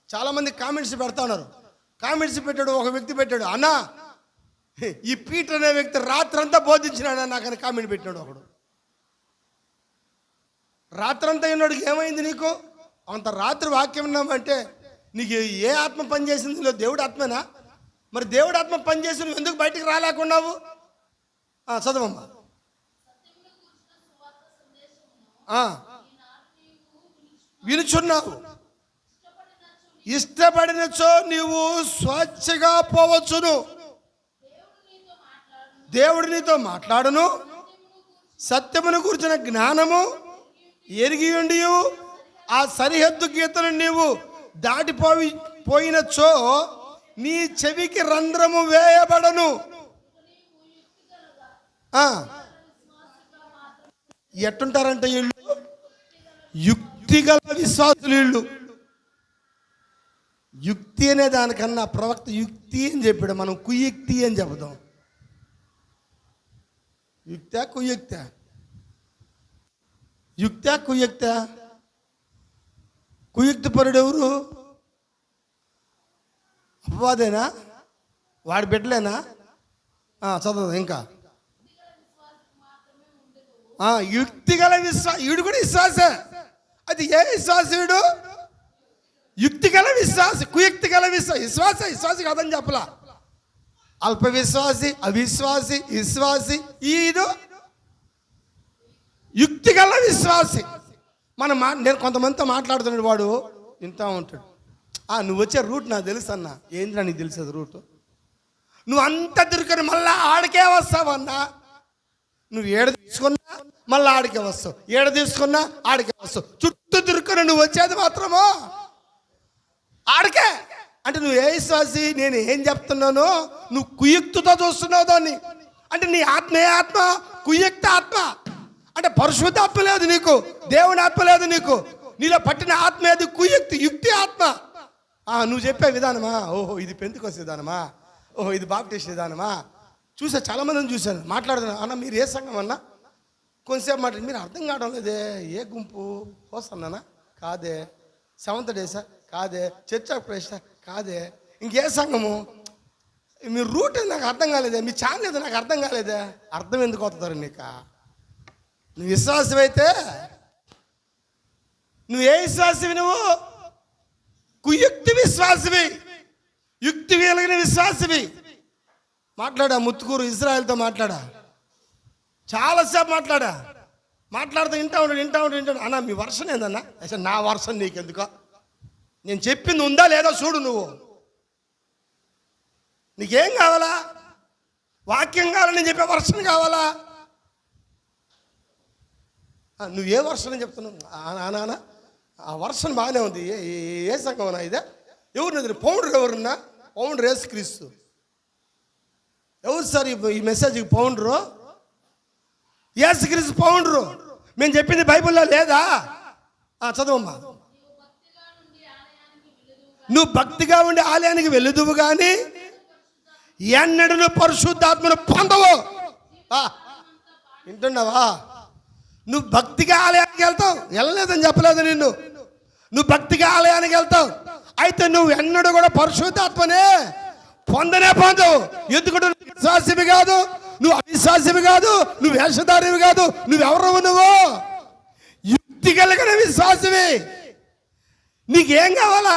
C: చాలామంది కామెంట్స్ పెడతా ఉన్నారు. కామెంట్స్ పెట్టాడు ఒక వ్యక్తి, పెట్టాడు, అన్నా ఈ పీటర్ అనే వ్యక్తి రాత్రంతా బోధించినాడు నాకని కామెంట్ పెట్టినాడు ఒకడు. రాత్రంతా ఉన్నాడు, ఏమైంది నీకు? అంత రాత్రి వాక్యం విన్నామంటే నీకు ఏ ఆత్మ పనిచేసింది? లేదు, దేవుడు ఆత్మేనా? మరి దేవుడు ఆత్మ పనిచేసి నువ్వు ఎందుకు బయటికి రాలేకున్నావు? చదవమ్మా. వినుచున్నావు, ఇష్టపడినచో నీవు స్వేచ్ఛగా పోవచ్చును. దేవుడు నీతో మాట్లాడును, సత్యమును గురించిన జ్ఞానము ఎరిగి ఉండి ఆ సరిహద్దు గీతను నీవు పోయినచో నీ చెవికి రంధ్రము వేయబడను. ఎట్టుంటారంటే వీళ్ళు యుక్తిగల విశ్వాసులు. వీళ్ళు యుక్తి అనే దానికన్నా ప్రవక్త యుక్తి అని చెప్పాడు, మనం కుయుక్తి అని చెబుదాం. యుక్తా కుయుక్తా? యుక్తా కుయుక్తా? కుయుక్తి పరుడు ఎవరు? అపవాదేనా? వాడి బిడ్డలేనా? చదువు ఇంకా. యుక్తిగల వీడు కూడా విశ్వాసే. అది ఏ విశ్వాసీయుడు? యుక్తిగల విశ్వాసి, కుయుక్తిగల విశ్వాసి కాదని చెప్పలా. అల్ప విశ్వాసి, అవిశ్వాసి, ఈడు యుక్తిగల విశ్వాసి. నేను కొంతమందితో మాట్లాడుతున్నాడు, వాడు వింటూ ఉంటాడు. నువ్వు వచ్చే రూట్ నాకు తెలుసు అన్న. ఏంద్రా నీకు తెలుసు రూటు? నువ్వు అంత తిరుకొని మళ్ళా ఆడికే వస్తావన్నా. నువ్వు ఏడ తీసుకున్నా మళ్ళీ ఆడికే వస్తావు, ఏడ తీసుకున్నా ఆడికే వస్తావు. చుట్టూ తిరుక్కొని నువ్వు వచ్చేది మాత్రమో ఆడికే. అంటే నువ్వు ఏ విశ్వాసి? నేను ఏం చెప్తున్నానో నువ్వు కుయుక్తితో చూస్తున్నావు దాన్ని. అంటే నీ ఆత్మ ఏ ఆత్మ? కుయుక్త ఆత్మ. అంటే పరిశుద్ధ ఆత్మ లేదు నీకు, దేవుని ఆత్మ లేదు నీకు. నీలో పట్టిన ఆత్మ ఏది? యుక్తి ఆత్మ. నువ్వు చెప్పే విధానమా? ఓహో ఇది పెంతెకొస్తే విధానమా? ఓహో ఇది బాప్టిస్ట్ విధానమా? చూసా, చాలామందిని చూశాను. మాట్లాడుతున్నా, అన్న మీరు ఏ సంఘం అన్నా? కొంతసేపు మాట్లాడి, మీరు అర్థం కావడం లేదే. ఏ గుంపు? పోస్తానా? కాదే. సెవెంత్ డేసా? కాదే. చర్చ్ ఆఫ్ క్రైస్టా? కాదే. ఇంకే సంఘము? మీ రూట్ నాకు అర్థం కాలేదే, మీ ఛానల్ ఏదో నాకు అర్థం కాలేదే. అర్థం ఎందుకు అవుతారు నీకు? నువ్వు విశ్వాసమైతే నువ్వు ఏ విశ్వాసివి? నువ్వు కుయుక్తి విశ్వాసివి, యుక్తి కలిగిన విశ్వాసివి. మాట్లాడా ముత్తుకూరు ఇజ్రాయెల్తో చాలాసేపు మాట్లాడుతూ వింటా ఉంటాడు. అన్న మీ వర్షన్ ఏందన్నా? అసలు నా వర్షన్ నీకెందుకో? నేను చెప్పింది ఉందా లేదా చూడు. నువ్వు నీకేం కావాలా? వాక్యం కావాలని నేను చెప్పే వర్షన్ కావాలా? నువ్వే వర్షన్ చెప్తున్నావు? నానా ఆ వర్షన్ బాగానే ఉంది. ఏ సంఘం అన్నా ఇదే? ఎవరు పౌండర్? ఎవరున్నా పౌండర్? యేసుక్రీస్తు. ఎవరు సార్ ఈ మెసేజ్కి పౌండరు? యేసుక్రీస్తు పౌండరు. మేము చెప్పింది బైబిల్లో లేదా? చదవమ్మా. నువ్వు భక్తిగా ఉండి ఆలయానికి వెళ్ళదువు కానీ ఎన్నడూ పరిశుద్ధాత్మను పొందవు. వింటున్నావా? నువ్వు భక్తిగా ఆలయానికి వెళ్తావు, వెళ్ళలేదని చెప్పలేదు నిన్ను. నువ్వు భక్తిగా ఆలయానికి వెళ్తావు, అయితే నువ్వు ఎన్నడూ కూడా పరిశుద్ధాత్మనే పొందవు. ఎందుకంటే నువ్వు విశ్వాసివి కాదు, నువ్వు అవిశ్వాసివి కాదు, నువ్వు వేషధారివి కాదు. నువ్వెవరవు? నువ్వు యుక్తి కలిగిన విశ్వాసివి. నీకేం కావాలా?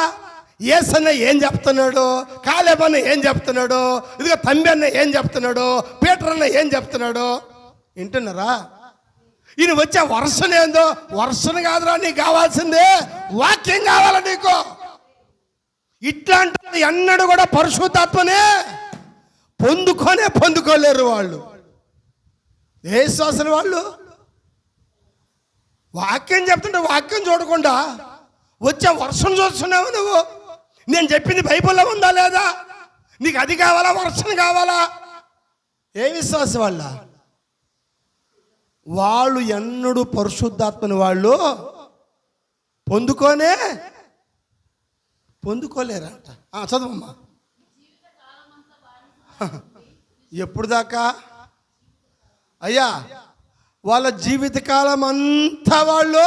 C: యేసన్న ఏం చెప్తున్నాడు? కాలేబు అన్న ఏం చెప్తున్నాడు? ఇదిగో తంబి అన్న ఏం చెప్తున్నాడు? పీటర్ అన్న ఏం చెప్తున్నాడు? వింటున్నారా? ఈయన వచ్చే వర్షం ఏందో? వర్షం కాదురా, నీకు కావాల్సిందే వాక్యం కావాలా నీకు. ఇట్లాంటి ఎన్నడూ కూడా పరిశుద్ధాత్మనే పొందుకోలేరు వాళ్ళు. ఏ విశ్వాసులు వాళ్ళు? వాక్యం చెప్తుంటే వాక్యం చూడకుండా వచ్చే వర్షం చూస్తున్నావు నువ్వు. నేను చెప్పింది బైబిల్లో ఉందా లేదా? నీకు అది కావాలా, వర్షం కావాలా? ఏ విశ్వాసం వాళ్ళ? వాళ్ళు ఎన్నడూ పరిశుద్ధాత్మని వాళ్ళు పొందుకోలేరంట. చదవమ్మా. ఎప్పుడు దాకా అయ్యా? వాళ్ళ జీవితకాలం అంతా వాళ్ళు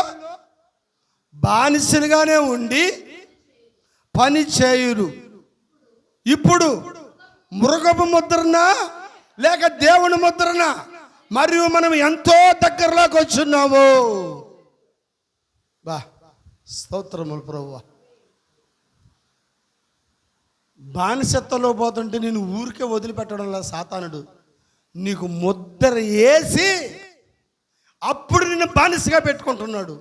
C: బానిసలుగానే ఉండి పని చేయురు. ఇప్పుడు మృగపు ముద్రన లేక దేవుని ముద్రన? మరియు మనం ఎంతో దగ్గరలోకి వచ్చున్నాము. బా స్తోత్రములు ప్రభువా. బానిసత్వంలో పోతుంటే నేను ఊరికే వదిలిపెట్టడంలో సాతానుడు నీకు ముద్ర వేసి అప్పుడు నిన్ను బానిసగా పెట్టుకుంటున్నాడు.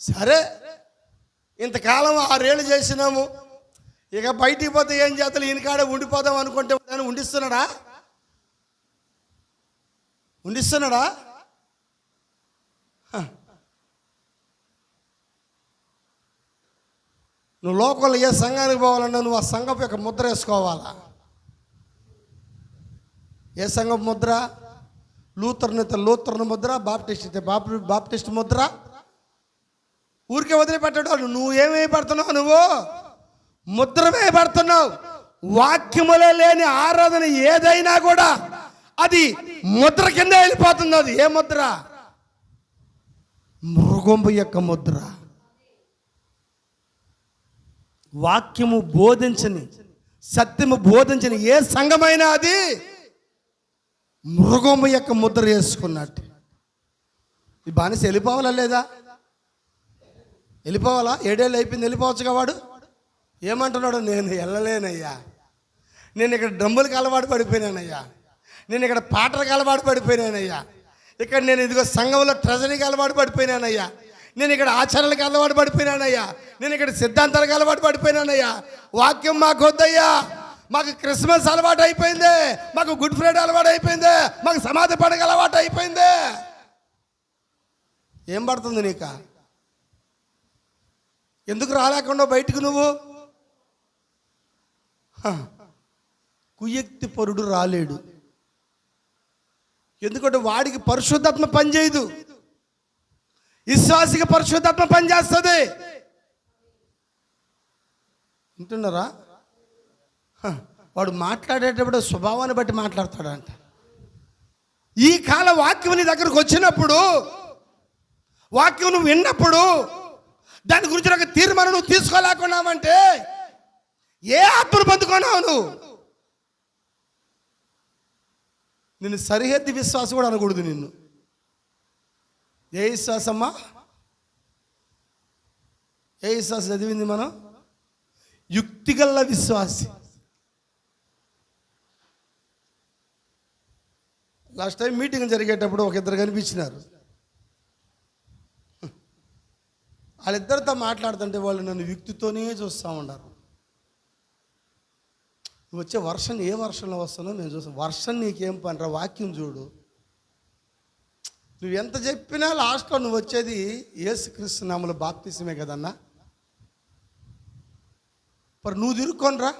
C: సరే, ఇంతకాలం 6 ఏళ్ళు చేసినాము, ఇక బయటికి పోతే ఏం చేతలు ఈయనకాడే ఉండిపోదాం అనుకుంటే ఉండిస్తున్నాడా? ఉండిస్తున్నాడా? నువ్వు లోకంలో ఏ సంఘానికి పోవాలన్నా నువ్వు ఆ సంఘం యొక్క ముద్ర వేసుకోవాలా. ఏ సంఘం ముద్ర? లూథరన్ అయితే లూథరన్ ముద్ర, బాప్టిస్ట్ అయితే బాప్టిస్ట్ ముద్ర. ఊరికే వదిలిపెట్టాడు. నువ్వు ఏమైపడుతున్నావు? నువ్వు ముద్ర వేయబడుతున్నావు. వాక్యములో లేని ఆరాధన ఏదైనా కూడా అది ముద్ర కింద వెళ్ళిపోతుంది. అది ఏ ముద్ర? మృగంబు యొక్క ముద్ర. వాక్యము బోధించని, సత్యము బోధించని ఏ సంఘమైనా అది మృగము యొక్క ముద్ర వేసుకున్నట్టు. ఈ బానిస వెళ్ళిపోవాలా లేదా? వెళ్ళిపోవాలా? 7 ఏళ్ళు అయిపోయింది, వెళ్ళిపోవచ్చుగా. వాడు ఏమంటున్నాడు? నేను వెళ్ళలేనయ్యా, నేను ఇక్కడ డమ్ములకు అలవాటు పడిపోయినానయ్యా, నేను ఇక్కడ పాటలకు అలవాటు పడిపోయినానయ్యా, ఇక్కడ నేను ఇదిగో సంఘంలో ట్రెజరీకి అలవాటు పడిపోయినానయ్యా, నేను ఇక్కడ ఆచరణలకు అలవాటు పడిపోయినానయ్యా, నేను ఇక్కడ సిద్ధాంతాలకు అలవాటు పడిపోయినానయ్యా. వాక్యం మాకు వద్దయ్యా, మాకు క్రిస్మస్ అలవాటు అయిపోయింది, మాకు గుడ్ ఫ్రైడే అలవాటు అయిపోయింది, మాకు సమాధి పండుగ అలవాటు అయిపోయింది. ఏం పడుతుంది నీకు? ఎందుకు రాలేకుండా బయటకు నువ్వు? కుయ్యక్తి పరుడు రాలేడు. ఎందుకంటే వాడికి పరిశుద్ధాత్మ పనిచేయదు, విశ్వాసికి పరిశుద్ధాత్మ పనిచేస్తుంది. వింటున్నారా? వాడు మాట్లాడేటప్పుడు స్వభావాన్ని బట్టి మాట్లాడతాడంట. ఈ కాల వాక్యం నీ దగ్గరకు వచ్చినప్పుడు, వాక్యం నువ్వు విన్నప్పుడు దాని గురించి ఒక తీర్మానం నువ్వు తీసుకోలేకున్నావంటే ఏ ఆత్మను పొందుకున్నావు నువ్వు? నిన్ను సరిహద్దు విశ్వాసం కూడా అనకూడదు. నిన్ను ఏ విశ్వాసమ్మా? ఏ విశ్వాసం చదివింది మనం? యుక్తిగల్ల విశ్వాసి. లాస్ట్ టైం మీటింగ్ జరిగేటప్పుడు ఒక ఇద్దరు కనిపించినారు. వాళ్ళిద్దరితో మాట్లాడుతుంటే వాళ్ళు నన్ను యుక్తితోనే చూస్తూ ఉన్నారు. నువ్వు వచ్చే వర్షం ఏ వర్షంలో వస్తుందో నేను చూస్తాను. వర్షం నీకేం పనిరా, వాక్యం చూడు. నువ్వు ఎంత చెప్పినా లాస్ట్లో నువ్వు వచ్చేది యేసుక్రీస్తు నామములో బాప్తిసమే కదన్నా. మరి నువ్వు తిరుక్కొనిరా.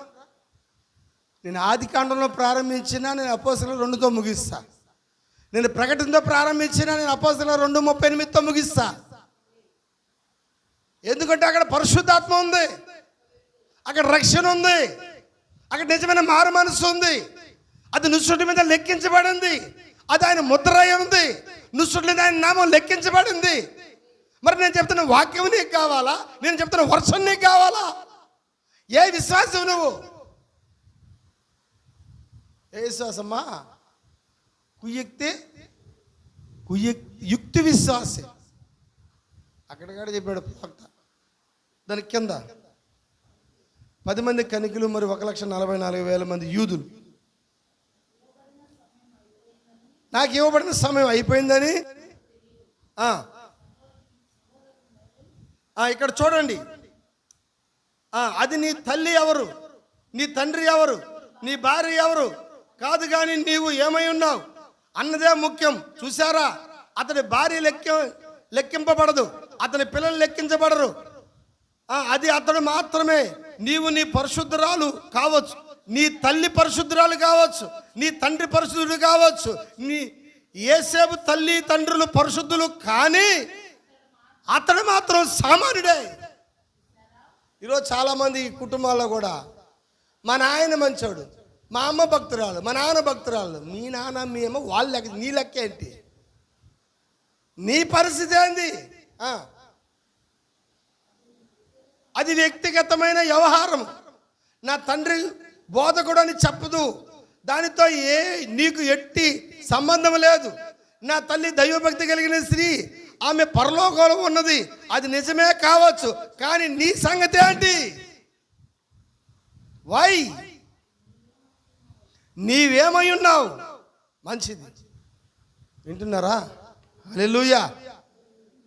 C: నేను ఆదికాండంలో ప్రారంభించినా నేను అపోస్తలుల 2తో ముగిస్తా. నేను ప్రకటనతో ప్రారంభించినా నేను అపోస్తలుల 2:38తో ముగిస్తా. ఎందుకంటే అక్కడ పరిశుద్ధాత్మ ఉంది, అక్కడ రక్షణ ఉంది, అక్కడ నిజమైన మారు మనసు ఉంది. అది నుసుటి మీద లెక్కించబడింది, అది ఆయన ముద్ర అయి ఉంది. నుసుటి మీద ఆయన నామం లెక్కించబడింది. మరి నేను చెప్తున్న వాక్యం నీకు కావాలా? నేను చెప్తున్న వర్షం నీకు కావాలా? ఏ విశ్వాసం నువ్వు? ఏ విశ్వాసమ్మా? యుక్తి విశ్వాసే. అక్కడికాడ చెప్పాడు ప్రవక్త. దాని కింద 10 మంది కనికులు, మరి 1,44,000 మంది యూదులు. నాకు ఇవ్వబడిన సమయం అయిపోయిందని. ఇక్కడ చూడండి. అది నీ తల్లి ఎవరు, నీ తండ్రి ఎవరు, నీ భార్య ఎవరు కాదు, కానీ నీవు ఏమై ఉన్నావు అన్నదే ముఖ్యం. చూసారా? అతని భార్య లెక్కింపబడదు, అతని పిల్లలు లెక్కించబడరు. అది అతడు మాత్రమే. నీవు నీ పరిశుద్ధురాలు కావచ్చు, నీ తల్లి పరిశుద్ధురాలు కావచ్చు, నీ తండ్రి పరిశుద్ధుడు కావచ్చు, నీ యేసేపు తల్లి తండ్రులు పరిశుద్ధులు, కానీ అతడు మాత్రం సామాన్యుడే. ఈరోజు చాలామంది కుటుంబాల్లో కూడా మా నాయన మంచోడు, మా అమ్మ భక్తురాలు, మా నాన్న భక్తురాలు. మీ నాన్న మీ అమ్మ వాళ్ళ లెక్క, నీ లెక్క ఏంటి? నీ పరిస్థితి ఏంది? అది వ్యక్తిగతమైన వ్యవహారం. నా తండ్రి బోధకుడు అని చెప్పదు, దానితో నీకు ఎట్టి సంబంధం లేదు. నా తల్లి దైవభక్తి కలిగిన స్త్రీ, ఆమె పరలోకంలో ఉన్నది, అది నిజమే కావచ్చు, కానీ నీ సంగతి ఏంటి? వై నీవేమై ఉన్నావు? మంచిది, వింటున్నారా? హల్లెలూయా,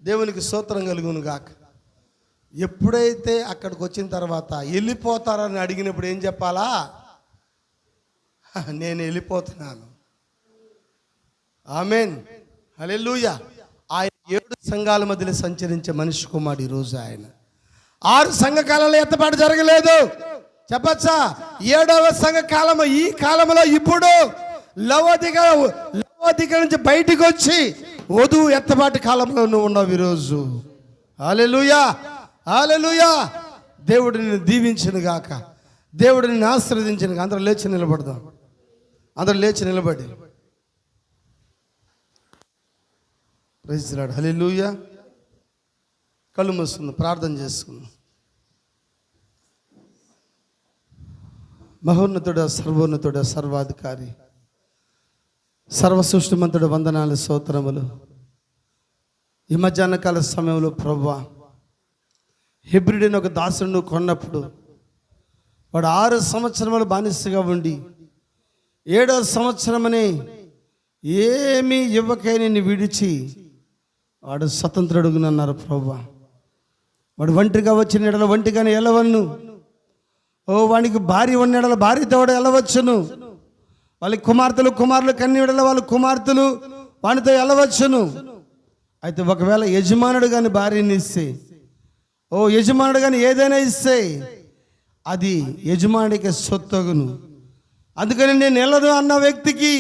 C: దేవునికి స్తోత్రం కలుగును గాక. ఎప్పుడైతే అక్కడికి వచ్చిన తర్వాత వెళ్ళిపోతారని అడిగినప్పుడు ఏం చెప్పాలా? నేను వెళ్ళిపోతున్నాను. ఆమేన్, హల్లెలూయా. ఆయన 7 సంఘాల మధ్యలో సంచరించే మనిషి కుమారుడు. ఈరోజు ఆయన 6 సంఘకాలంలో ఎత్తపాటు జరగలేదు, చెప్పచ్చా? 7వ సంఘ కాలము, ఈ కాలంలో ఇప్పుడు లవోదిక నుంచి బయటికి వచ్చి వధువు ఎత్తపాటి కాలంలో నువ్వు ఉన్నావు ఈరోజు. హల్లెలూయా, హల్లెలూయా. దేవుడు నిన్ను దీవించును గాక, దేవుడు నిన్ను ఆశీర్వదించును గాక. అందరూ లేచి నిలబడదాం, అందరూ లేచి నిలబడి ప్రైజ్ ది లార్డ్. హల్లెలూయా. కళ్ళు మూసుకుందాం, ప్రార్థన చేసుకుందాం. మహోన్నతుడ, సర్వోన్నతుడ, సర్వాధికారి, సర్వసృష్టిమంతుడు, వందనాలు, స్తోత్రములు. ఈ మధ్యాహ్న కాల సమయంలో ప్రభువా, హెబ్రీయుడైన ఒక దాసుడు కొన్నప్పుడు వాడు 6 సంవత్సరములు బానిసగా ఉండి 7వ సంవత్సరమని ఏమీ ఇవ్వకై నిన్ను విడిచి వాడు స్వతంత్రుడుగునన్నారు ప్రభువా. వాడు ఒంటిగా వచ్చిన ఎడల ఒంటిగానే ఎలవను, వానికి భార్య ఉన్న ఎడల భార్యతో వాడు ఎలవచ్చును, వాళ్ళకి కుమారులు కన్యడల వాళ్ళ కుమార్తెలు వానితో ఎలవచ్చును. అయితే ఒకవేళ యజమానుడు కానీ భార్యని ఇస్తే, యజమానుడు కానీ ఏదైనా ఇస్తే అది యజమానికి సొత్తగును. అందుకని నేను వెళ్ళదు అన్న వ్యక్తికి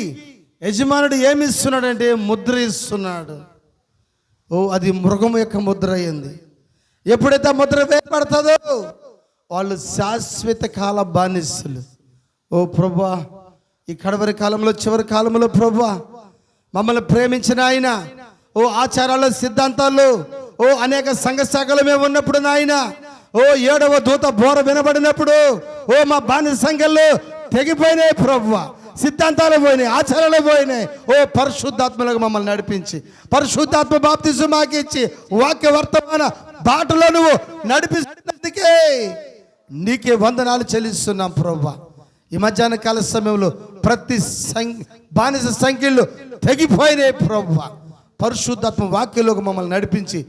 C: యజమానుడు ఏమి ఇస్తున్నాడంటే ముద్ర ఇస్తున్నాడు. అది మృగం యొక్క ముద్ర అయింది. ఎప్పుడైతే ముద్ర వేయబడుతుందో వాళ్ళు శాశ్వత కాల బానిసలు. ప్రభువా, ఈ కడవరి కాలంలో, చివరి కాలంలో ప్రభువా, మమ్మల్ని ప్రేమించిన ఆయన, ఆచారాలు, సిద్ధాంతాలు, అనేక సంఘ శాఖలు మేము ఉన్నప్పుడు నాయన, 7వ దూత బోర వినబడినప్పుడు మా బానిస సంఘాలు తెగిపోయినాయి ప్రభువా, సిద్ధాంతాలు పోయినాయి, ఆచారాలు పోయినాయి. పరిశుద్ధాత్మలకు మమ్మల్ని నడిపించి, పరిశుద్ధాత్మ బాప్తిజం మాకు ఇచ్చి, వాక్య వర్తమాన బాటలో నువ్వు నడిపిస్తున్నందుకే నీకే వందనాలు చెల్లిస్తున్నాం ప్రభువా. ఈ మధ్యాహ్న కాల సమయంలో ప్రతి బానిస సంఖ్యలు తెగిపోయినాయి ప్రభువా. పరిశుద్ధాత్మ వాక్యంలోకి మమ్మల్ని నడిపించి,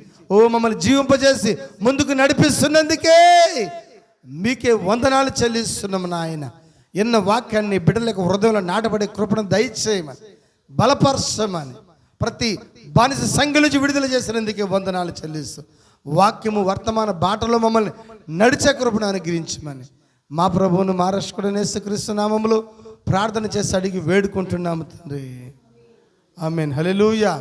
C: మమ్మల్ని జీవింపజేసి ముందుకు నడిపిస్తున్నందుకే మీకే వందనాలు చెల్లిస్తున్నాము నాయన. ఎన్న వాక్యాన్ని బిడ్డలకు హృదయంలో నాటబడే కృపను దయచేయమని, బలపరచమని, ప్రతి బానిస సంఖ్య నుంచి విడుదల చేసినందుకే వందనాలు చెల్లిస్తూ, వాక్యము వర్తమాన బాటలో మమ్మల్ని నడిచే కృపను అనుగ్రహించమని మా ప్రభువును, మా రక్షకుడైన యేసుక్రీస్తు నామములో ప్రార్థన చేసి అడిగి వేడుకుంటున్నాము తండ్రి. ఆమేన్. హల్లెలూయా.